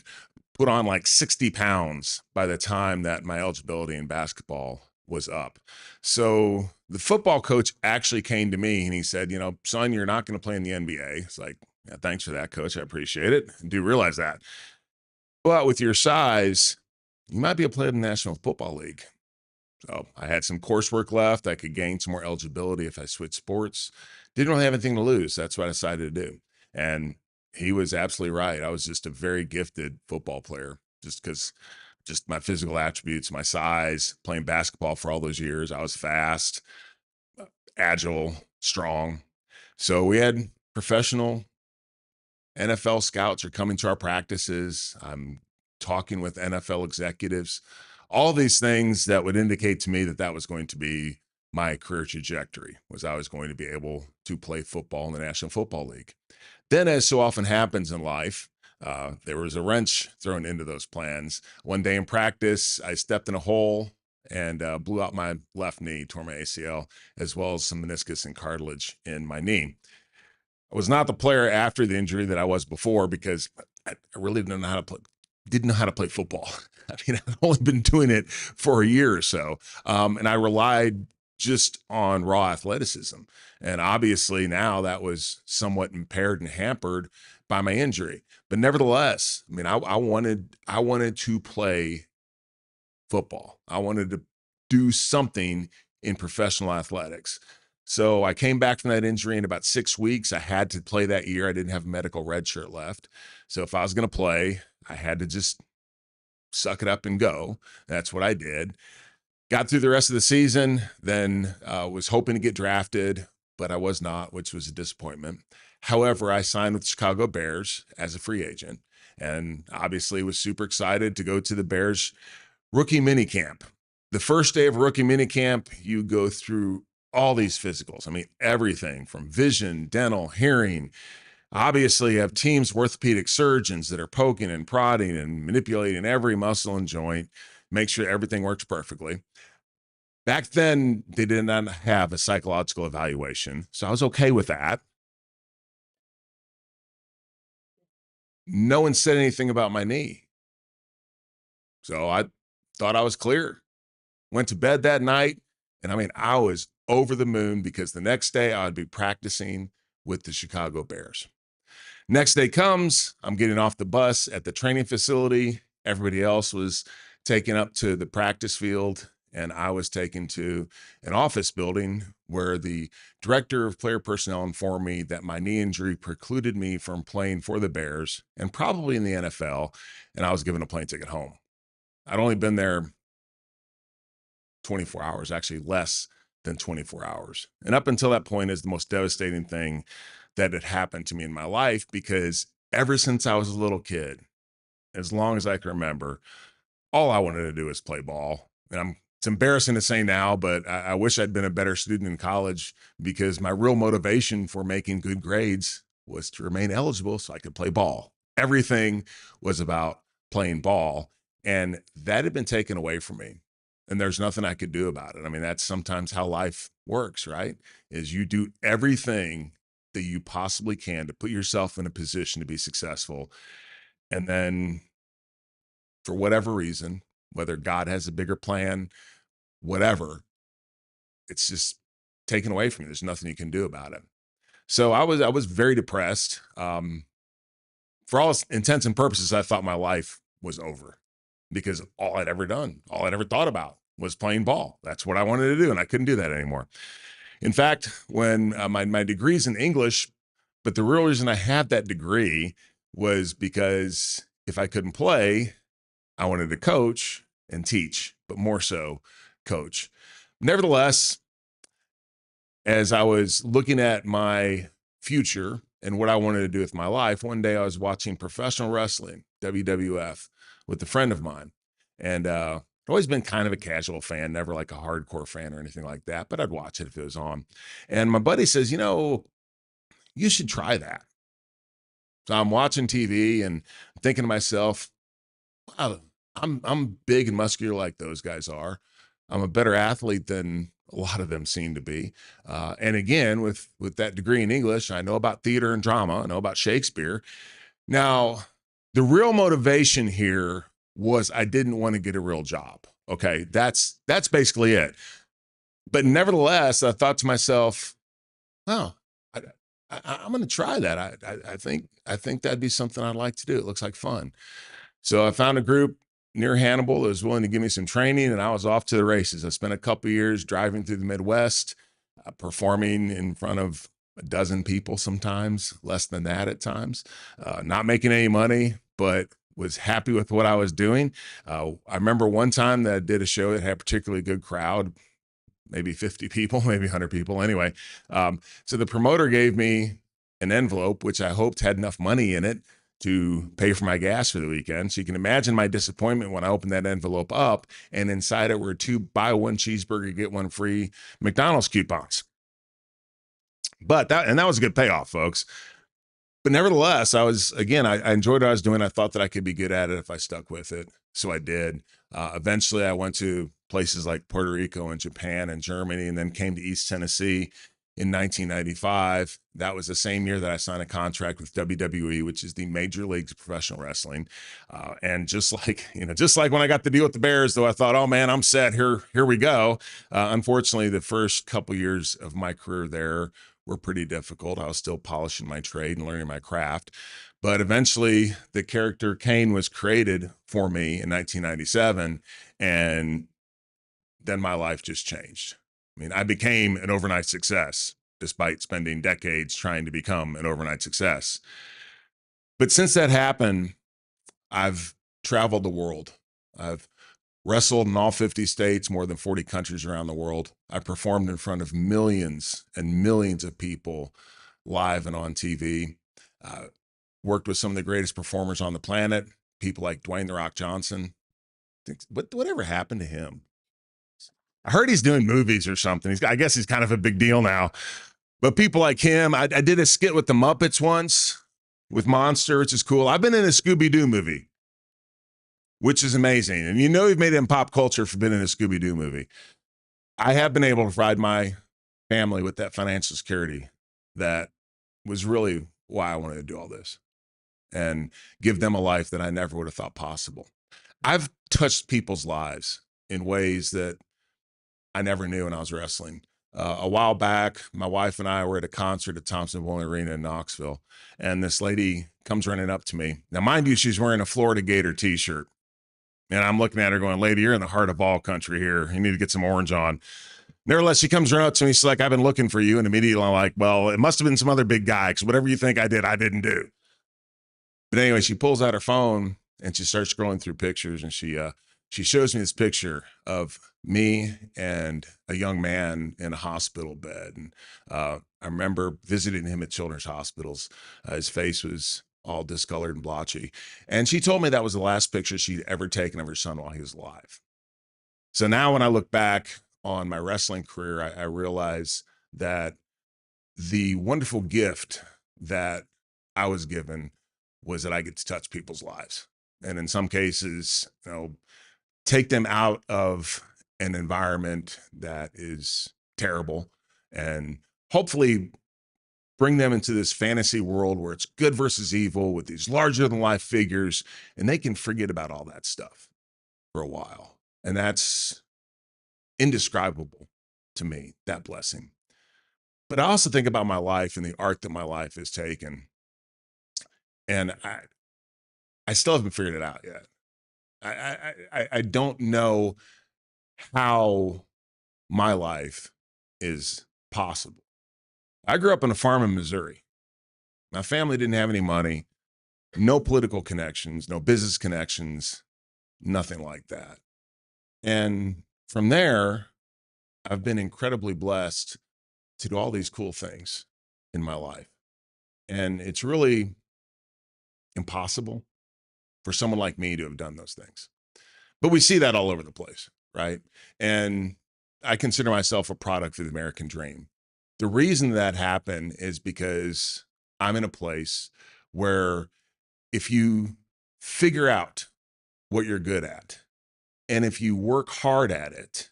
put on like 60 pounds by the time that my eligibility in basketball was up. So the football coach actually came to me and he said, you know, son, you're not going to play in the NBA. It's like, yeah, thanks for that, coach. I appreciate it. I do realize that. But with your size, you might be able to play in the National Football League. So I had some coursework left. I could gain some more eligibility if I switched sports. Didn't really have anything to lose. That's what I decided to do. And he was absolutely right. I was just a very gifted football player just because just my physical attributes, my size, playing basketball for all those years. I was fast, agile, strong. So we had professional NFL scouts are coming to our practices. I'm talking with NFL executives, all these things that would indicate to me that that was going to be my career trajectory, was I was going to be able to play football in the National Football League. Then, as so often happens in life, there was a wrench thrown into those plans. One day in practice, I stepped in a hole and blew out my left knee, tore my ACL, as well as some meniscus and cartilage in my knee. I was not the player after the injury that I was before because I really didn't know how to play football. I mean, I've only been doing it for a year or so, and I relied just on raw athleticism. And obviously now that was somewhat impaired and hampered by my injury. But nevertheless, I mean, I wanted to play football. I wanted to do something in professional athletics. So I came back from that injury in about 6 weeks. I had to play that year. I didn't have a medical red shirt left. So if I was going to play, I had to just suck it up and go. That's what I did. Got through the rest of the season, then was hoping to get drafted, but I was not, which was a disappointment. However, I signed with the Chicago Bears as a free agent, and obviously was super excited to go to the Bears rookie minicamp. The first day of rookie minicamp, you go through all these physicals. I mean, everything from vision, dental, hearing. Obviously, you have teams of orthopedic surgeons that are poking and prodding and manipulating every muscle and joint, make sure everything works perfectly. Back then, they did not have a psychological evaluation, so I was okay with that. No one said anything about my knee. So I thought I was clear. Went to bed that night, and I mean, I was over the moon because the next day I would be practicing with the Chicago Bears. Next day comes, I'm getting off the bus at the training facility. Everybody else was taken up to the practice field, and I was taken to an office building where the director of player personnel informed me that my knee injury precluded me from playing for the Bears and probably in the NFL, and I was given a plane ticket home. I'd only been there 24 hours, actually less than 24 hours. And up until that point is the most devastating thing that had happened to me in my life, because ever since I was a little kid, as long as I can remember, all I wanted to do was play ball. And it's embarrassing to say now, but I wish I'd been a better student in college, because my real motivation for making good grades was to remain eligible so I could play ball. Everything was about playing ball, and that had been taken away from me. And there's nothing I could do about it. I mean, that's sometimes how life works, right? Is you do everything that you possibly can to put yourself in a position to be successful. And then for whatever reason, whether God has a bigger plan, whatever, it's just taken away from you. There's nothing you can do about it. So I was very depressed. For all intents and purposes, I thought my life was over, because all I'd ever done, all I'd ever thought about was playing ball. That's what I wanted to do, and I couldn't do that anymore. In fact, when my degree's in English, but the real reason I had that degree was because if I couldn't play, I wanted to coach and teach, but more so coach. Nevertheless, as I was looking at my future and what I wanted to do with my life, one day I was watching professional wrestling, WWF, with a friend of mine. And I've always been kind of a casual fan, never like a hardcore fan or anything like that, but I'd watch it if it was on. And my buddy says, you know, you should try that. So I'm watching TV and thinking to myself, wow, I'm big and muscular like those guys are. I'm a better athlete than a lot of them seem to be. And again, with that degree in English, I know about theater and drama. I know about Shakespeare. Now, the real motivation here was I didn't want to get a real job. Okay, that's basically it. But nevertheless, I thought to myself, "Oh, I'm going to try that. I think that'd be something I'd like to do. It looks like fun." So I found a group near Hannibal that was willing to give me some training, and I was off to the races. I spent a couple of years driving through the Midwest, performing in front of a dozen people, sometimes less than that at times, not making any money, but was happy with what I was doing. I remember one time that I did a show that had a particularly good crowd, maybe 50 people, maybe 100 people. Anyway, so the promoter gave me an envelope, which I hoped had enough money in it to pay for my gas for the weekend. So you can imagine my disappointment when I opened that envelope up, and inside it were 2 buy one cheeseburger, get one free McDonald's coupons. But that was a good payoff, folks. But nevertheless, I enjoyed what I was doing. I thought that I could be good at it if I stuck with it. So I did. Eventually I went to places like Puerto Rico and Japan and Germany, and then came to East Tennessee in 1995. That was the same year that I signed a contract with WWE, which is the Major Leagues of Professional Wrestling. And just like when I got the deal with the Bears, though, I thought, oh man, I'm set. Here we go. Unfortunately, the first couple years of my career there were pretty difficult. I was still polishing my trade and learning my craft. But eventually the character Kane was created for me in 1997. And then my life just changed. I mean, I became an overnight success despite spending decades trying to become an overnight success. But since that happened, I've traveled the world. I've wrestled in all 50 states, more than 40 countries around the world. I performed in front of millions and millions of people live and on TV. Worked with some of the greatest performers on the planet, people like Dwayne "The Rock" Johnson. Whatever happened to him? I heard he's doing movies or something. I guess he's kind of a big deal now. But people like him, I did a skit with the Muppets once with Monster, which is cool. I've been in a Scooby-Doo movie, which is amazing. And you know, you've made it in pop culture for being in a Scooby-Doo movie. I have been able to provide my family with that financial security that was really why I wanted to do all this and give them a life that I never would have thought possible. I've touched people's lives in ways that I never knew when I was wrestling. A while back, my wife and I were at a concert at Thompson-Boling Arena in Knoxville, and this lady comes running up to me. Now, mind you, she's wearing a Florida Gator t-shirt. And I'm looking at her going, lady, you're in the heart of all country here. You need to get some orange on. Nevertheless, she comes running up to me. She's like, I've been looking for you. And immediately I'm like, well, it must have been some other big guy, because whatever you think I did, I didn't do. But anyway, she pulls out her phone and she starts scrolling through pictures, and she shows me this picture of me and a young man in a hospital bed. And I remember visiting him at children's hospitals. His face was all discolored and blotchy. And she told me that was the last picture she'd ever taken of her son while he was alive. So now when I look back on my wrestling career, I realize that the wonderful gift that I was given was that I get to touch people's lives. And in some cases, take them out of an environment that is terrible and hopefully bring them into this fantasy world where it's good versus evil with these larger than life figures, and they can forget about all that stuff for a while. And that's indescribable to me, that blessing. But I also think about my life and the arc that my life has taken. And I still haven't figured it out yet. I don't know how my life is possible. I grew up on a farm in Missouri. My family didn't have any money, no political connections, no business connections, nothing like that. And from there, I've been incredibly blessed to do all these cool things in my life. And it's really impossible for someone like me to have done those things. But we see that all over the place, right? And I consider myself a product of the American dream. The reason that happened is because I'm in a place where if you figure out what you're good at, and if you work hard at it,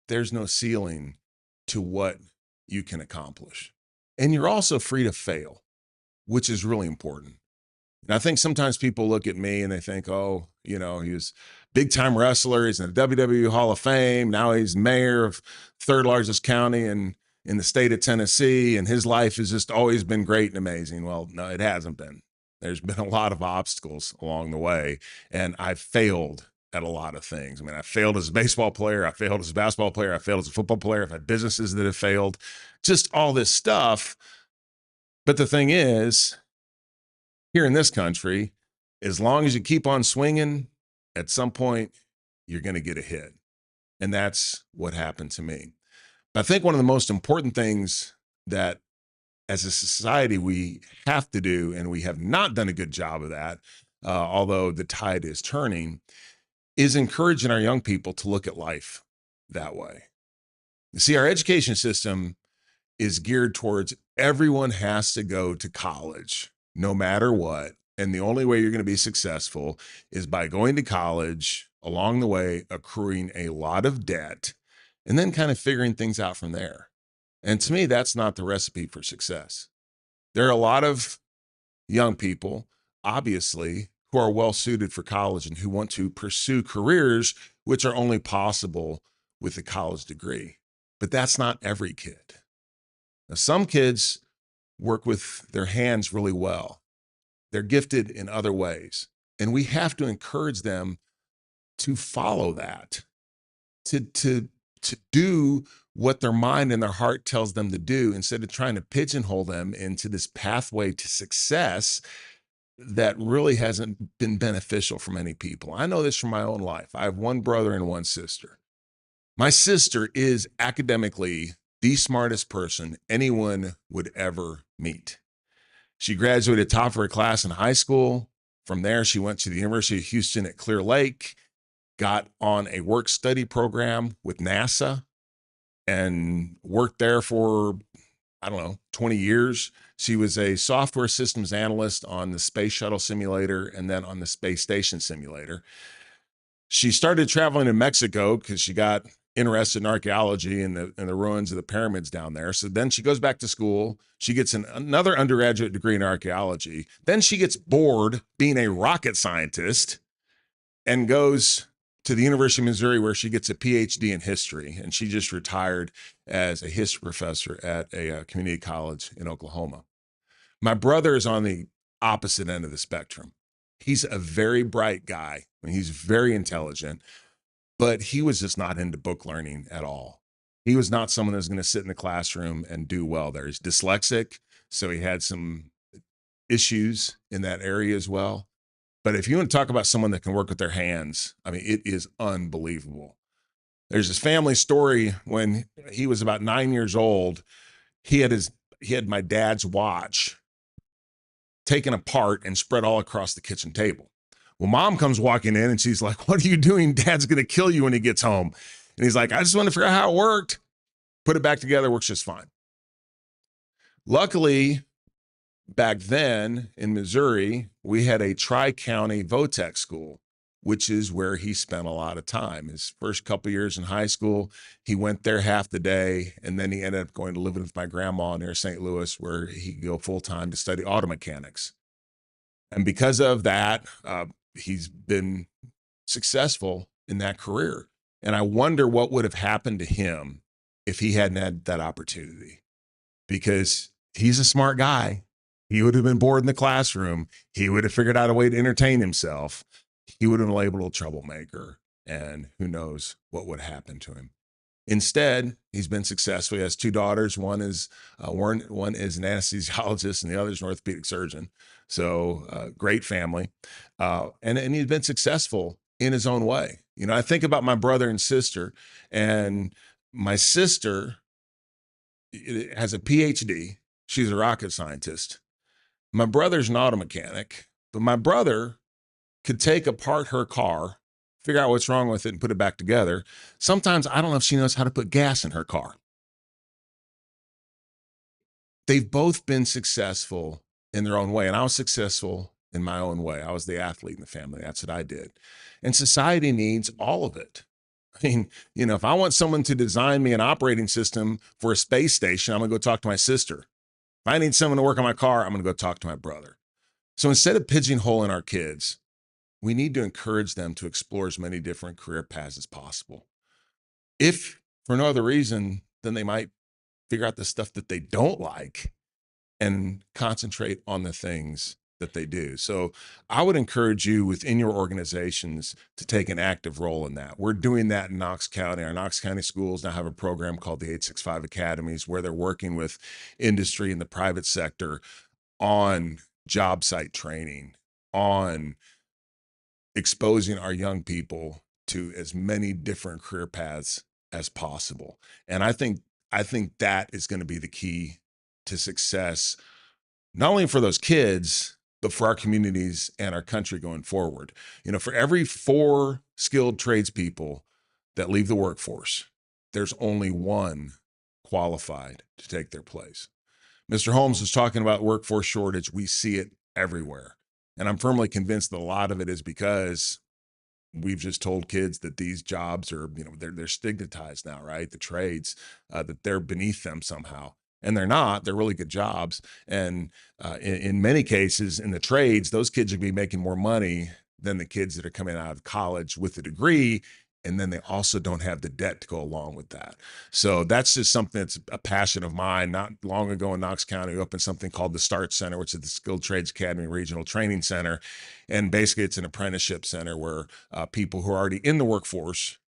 there's no ceiling to what you can accomplish. And you're also free to fail, which is really important. And I think sometimes people look at me and they think, oh, you know, he was big time wrestler. He's in the WWE Hall of Fame. Now he's mayor of third largest county in the state of Tennessee. And his life has just always been great and amazing. Well, no, it hasn't been. There's been a lot of obstacles along the way. And I've failed at a lot of things. I mean, I failed as a baseball player. I failed as a basketball player. I failed as a football player. I've had businesses that have failed, just all this stuff. But the thing is, here in this country, as long as you keep on swinging, at some point, you're going to get a hit. And that's what happened to me. But I think one of the most important things that as a society we have to do, and we have not done a good job of that, although the tide is turning, is encouraging our young people to look at life that way. You see, our education system is geared towards everyone has to go to college, no matter what. And the only way you're going to be successful is by going to college, along the way, accruing a lot of debt, and then kind of figuring things out from there. And to me, that's not the recipe for success. There are a lot of young people, obviously, who are well suited for college and who want to pursue careers which are only possible with a college degree. But that's not every kid. Now, some kids work with their hands really well. They're gifted in other ways. And we have to encourage them to follow that, to do what their mind and their heart tells them to do, instead of trying to pigeonhole them into this pathway to success that really hasn't been beneficial for many people. I know this from my own life. I have one brother and one sister. My sister is academically the smartest person anyone would ever meet. She graduated top of her class in high school. From there, she went to the University of Houston at Clear Lake, got on a work-study program with NASA, and worked there for, 20 years. She was a software systems analyst on the Space Shuttle simulator and then on the Space Station simulator. She started traveling to Mexico because she got interested in archaeology and the ruins of the pyramids down there. So then she goes back to school. She gets another undergraduate degree in archaeology. Then she gets bored being a rocket scientist and goes to the University of Missouri, where she gets a PhD in history. And she just retired as a history professor at a community college in Oklahoma. My brother is on the opposite end of the spectrum. He's a very bright guy. I mean, he's very intelligent, but he was just not into book learning at all. He was not someone that's going to sit in the classroom and do well there. He's dyslexic, so he had some issues in that area as well. But if you want to talk about someone that can work with their hands, I mean, it is unbelievable. There's this family story when he was about 9 years old. He had my dad's watch taken apart and spread all across the kitchen table. Well, mom comes walking in and she's like, "What are you doing? Dad's going to kill you when he gets home." And he's like, "I just want to figure out how it worked." Put it back together, works just fine. Luckily, back then in Missouri, we had a tri-county VOTEC school, which is where he spent a lot of time. His first couple of years in high school, he went there half the day, and then he ended up going to live with my grandma near St. Louis, where he could go full-time to study auto mechanics. And because of that, he's been successful in that career. And I wonder what would have happened to him if he hadn't had that opportunity, because he's a smart guy. He would have been bored in the classroom. He would have figured out a way to entertain himself. He would have been labeled a troublemaker, and who knows what would happen to him. Instead, he's been successful. He has two daughters. One is an anesthesiologist, and the other is an orthopedic surgeon. So great family. And he's been successful in his own way. You know, I think about my brother and sister, and my sister has a PhD. She's a rocket scientist. My brother's an auto mechanic, but my brother could take apart her car, figure out what's wrong with it, and put it back together. Sometimes I don't know if she knows how to put gas in her car. They've both been successful in their own way, and I was successful in my own way. I was the athlete in the family. That's what I did. And society needs all of it. I mean, you know, if I want someone to design me an operating system for a space station, I'm going to go talk to my sister. If I need someone to work on my car, I'm going to go talk to my brother. So instead of pigeonholing our kids, we need to encourage them to explore as many different career paths as possible. If for no other reason, then they might figure out the stuff that they don't like and concentrate on the things that they do. So I would encourage you within your organizations to take an active role in that. We're doing that in Knox County. Our Knox County schools now have a program called the 865 Academies, where they're working with industry and the private sector on job site training, on exposing our young people to as many different career paths as possible. And I think that is going to be the key to success, not only for those kids, but for our communities and our country going forward. You know, for every 4 skilled tradespeople that leave the workforce, there's only 1 qualified to take their place. Mr. Holmes was talking about workforce shortage. We see it everywhere. And I'm firmly convinced that a lot of it is because we've just told kids that these jobs are, you know, they're stigmatized now, right? The trades, that they're beneath them somehow. And they're not. They're really good jobs. And in many cases, in the trades, those kids are going to be making more money than the kids that are coming out of college with a degree. And then they also don't have the debt to go along with that. So that's just something that's a passion of mine. Not long ago in Knox County, we opened something called the START Center, which is the Skilled Trades Academy Regional Training Center. And basically it's an apprenticeship center where people who are already in the workforce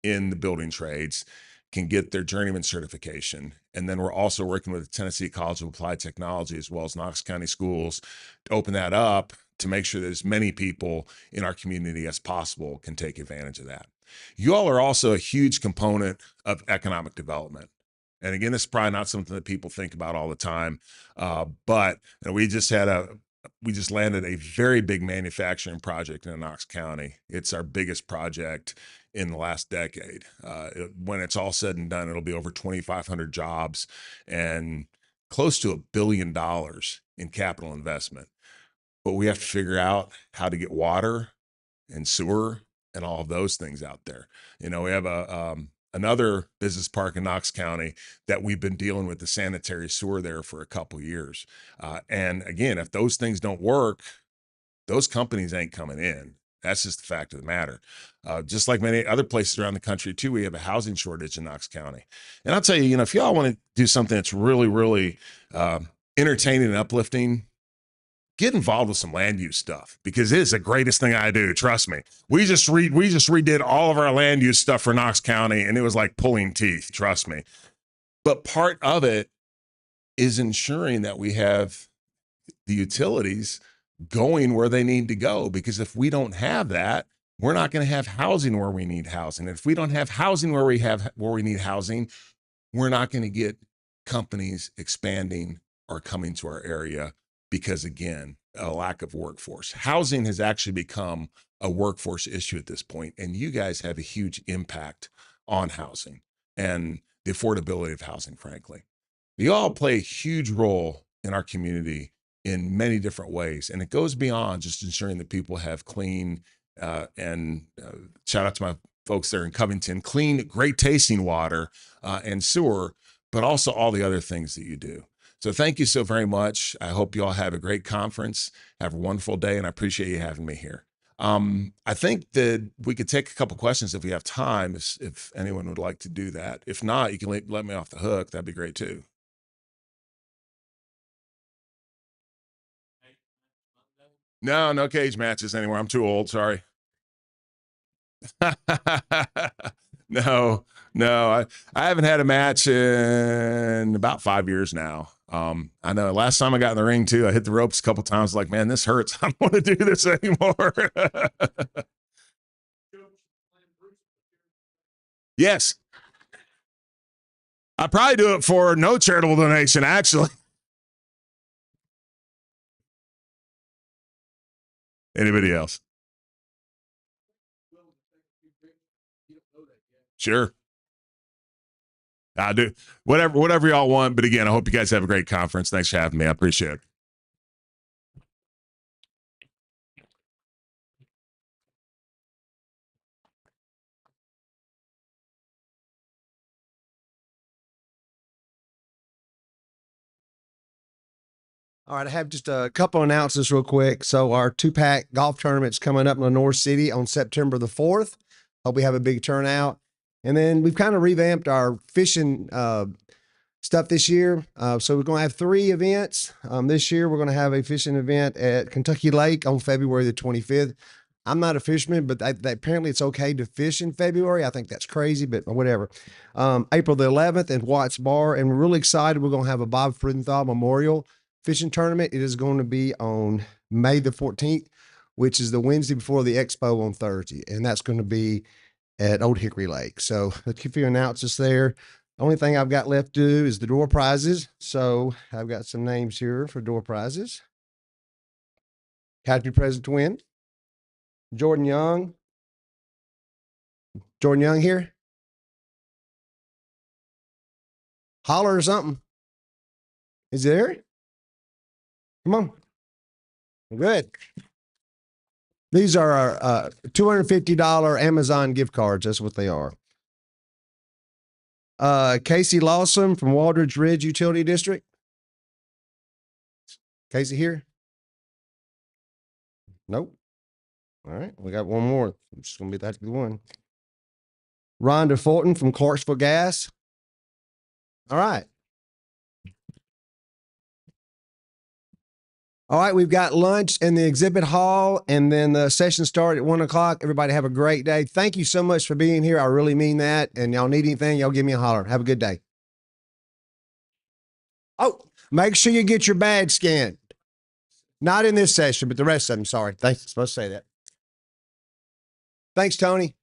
in the building trades can get their journeyman certification. And then we're also working with the Tennessee College of Applied Technology as well as Knox County Schools to open that up to make sure that as many people in our community as possible can take advantage of that. You all are also a huge component of economic development. And again, this is probably not something that people think about all the time, but you know, we just landed a very big manufacturing project in Knox County. It's our biggest project in the last decade. When it's all said and done, it'll be over 2,500 jobs and close to $1 billion in capital investment. But we have to figure out how to get water and sewer and all of those things out there. You know, we have another business park in Knox County that we've been dealing with the sanitary sewer there for a couple years. And again, if those things don't work, those companies ain't coming in. That's just the fact of the matter. Just like many other places around the country too, we have a housing shortage in Knox County. And I'll tell you, you know, if y'all want to do something that's really, really entertaining and uplifting, get involved with some land use stuff, because it is the greatest thing I do. Trust me. We just redid all of our land use stuff for Knox County, and it was like pulling teeth. Trust me. But part of it is ensuring that we have the utilities going where they need to go, because if we don't have that, we're not going to have housing where we need housing. And if we don't have housing where we need housing, we're not going to get companies expanding or coming to our area. Because again, a lack of workforce. Housing has actually become a workforce issue at this point, and you guys have a huge impact on housing and the affordability of housing, frankly. You all play a huge role in our community in many different ways, and it goes beyond just ensuring that people have clean and shout out to my folks there in Covington, clean, great tasting water and sewer, but also all the other things that you do. So thank you so very much. I hope you all have a great conference. Have a wonderful day, and I appreciate you having me here. I think that we could take a couple questions if we have time, if anyone would like to do that. If not, you can let me off the hook. That'd be great too. No cage matches anymore. I'm too old. Sorry. No, I haven't had a match in about 5 years now. I know last time I got in the ring too, I hit the ropes a couple times, like, man, this hurts. I don't want to do this anymore. Yes. I'd probably do it for no charitable donation, actually. Anybody else? Sure. I do. Whatever y'all want. But again, I hope you guys have a great conference. Thanks for having me. I appreciate it. All right, I have just a couple announcements real quick. So our 2-pack golf tournament's coming up in Lenore City on September the 4th. Hope we have a big turnout. And then we've kind of revamped our fishing stuff this year. So we're going to have 3 events. This year we're going to have a fishing event at Kentucky Lake on February the 25th. I'm not a fisherman, but apparently it's okay to fish in February. I think that's crazy, but whatever. April the 11th at Watts Bar. And we're really excited. We're going to have a Bob Freudenthal Memorial Fishing Tournament. It is going to be on May the 14th, which is the Wednesday before the expo on Thursday. And that's going to be at Old Hickory Lake. So let's keep your announcements there. The only thing I've got left to do is the door prizes. So I've got some names here for door prizes. Happy present to win. Jordan Young. Jordan Young here. Holler or something. Is he there? Come on. Good. These are our $250 Amazon gift cards. That's what they are. Casey Lawson from Waldridge Ridge Utility District. Casey here? Nope. All right. We got one more. It's just going to be that one. Rhonda Fulton from Clarksville Gas. All right. All right, we've got lunch in the exhibit hall, and then the session starts at 1 o'clock. Everybody have a great day. Thank you so much for being here. I really mean that. And y'all need anything, y'all give me a holler. Have a good day. Oh, make sure you get your badge scanned. Not in this session, but the rest of them. Sorry. Thanks. I'm supposed to say that. Thanks, Tony.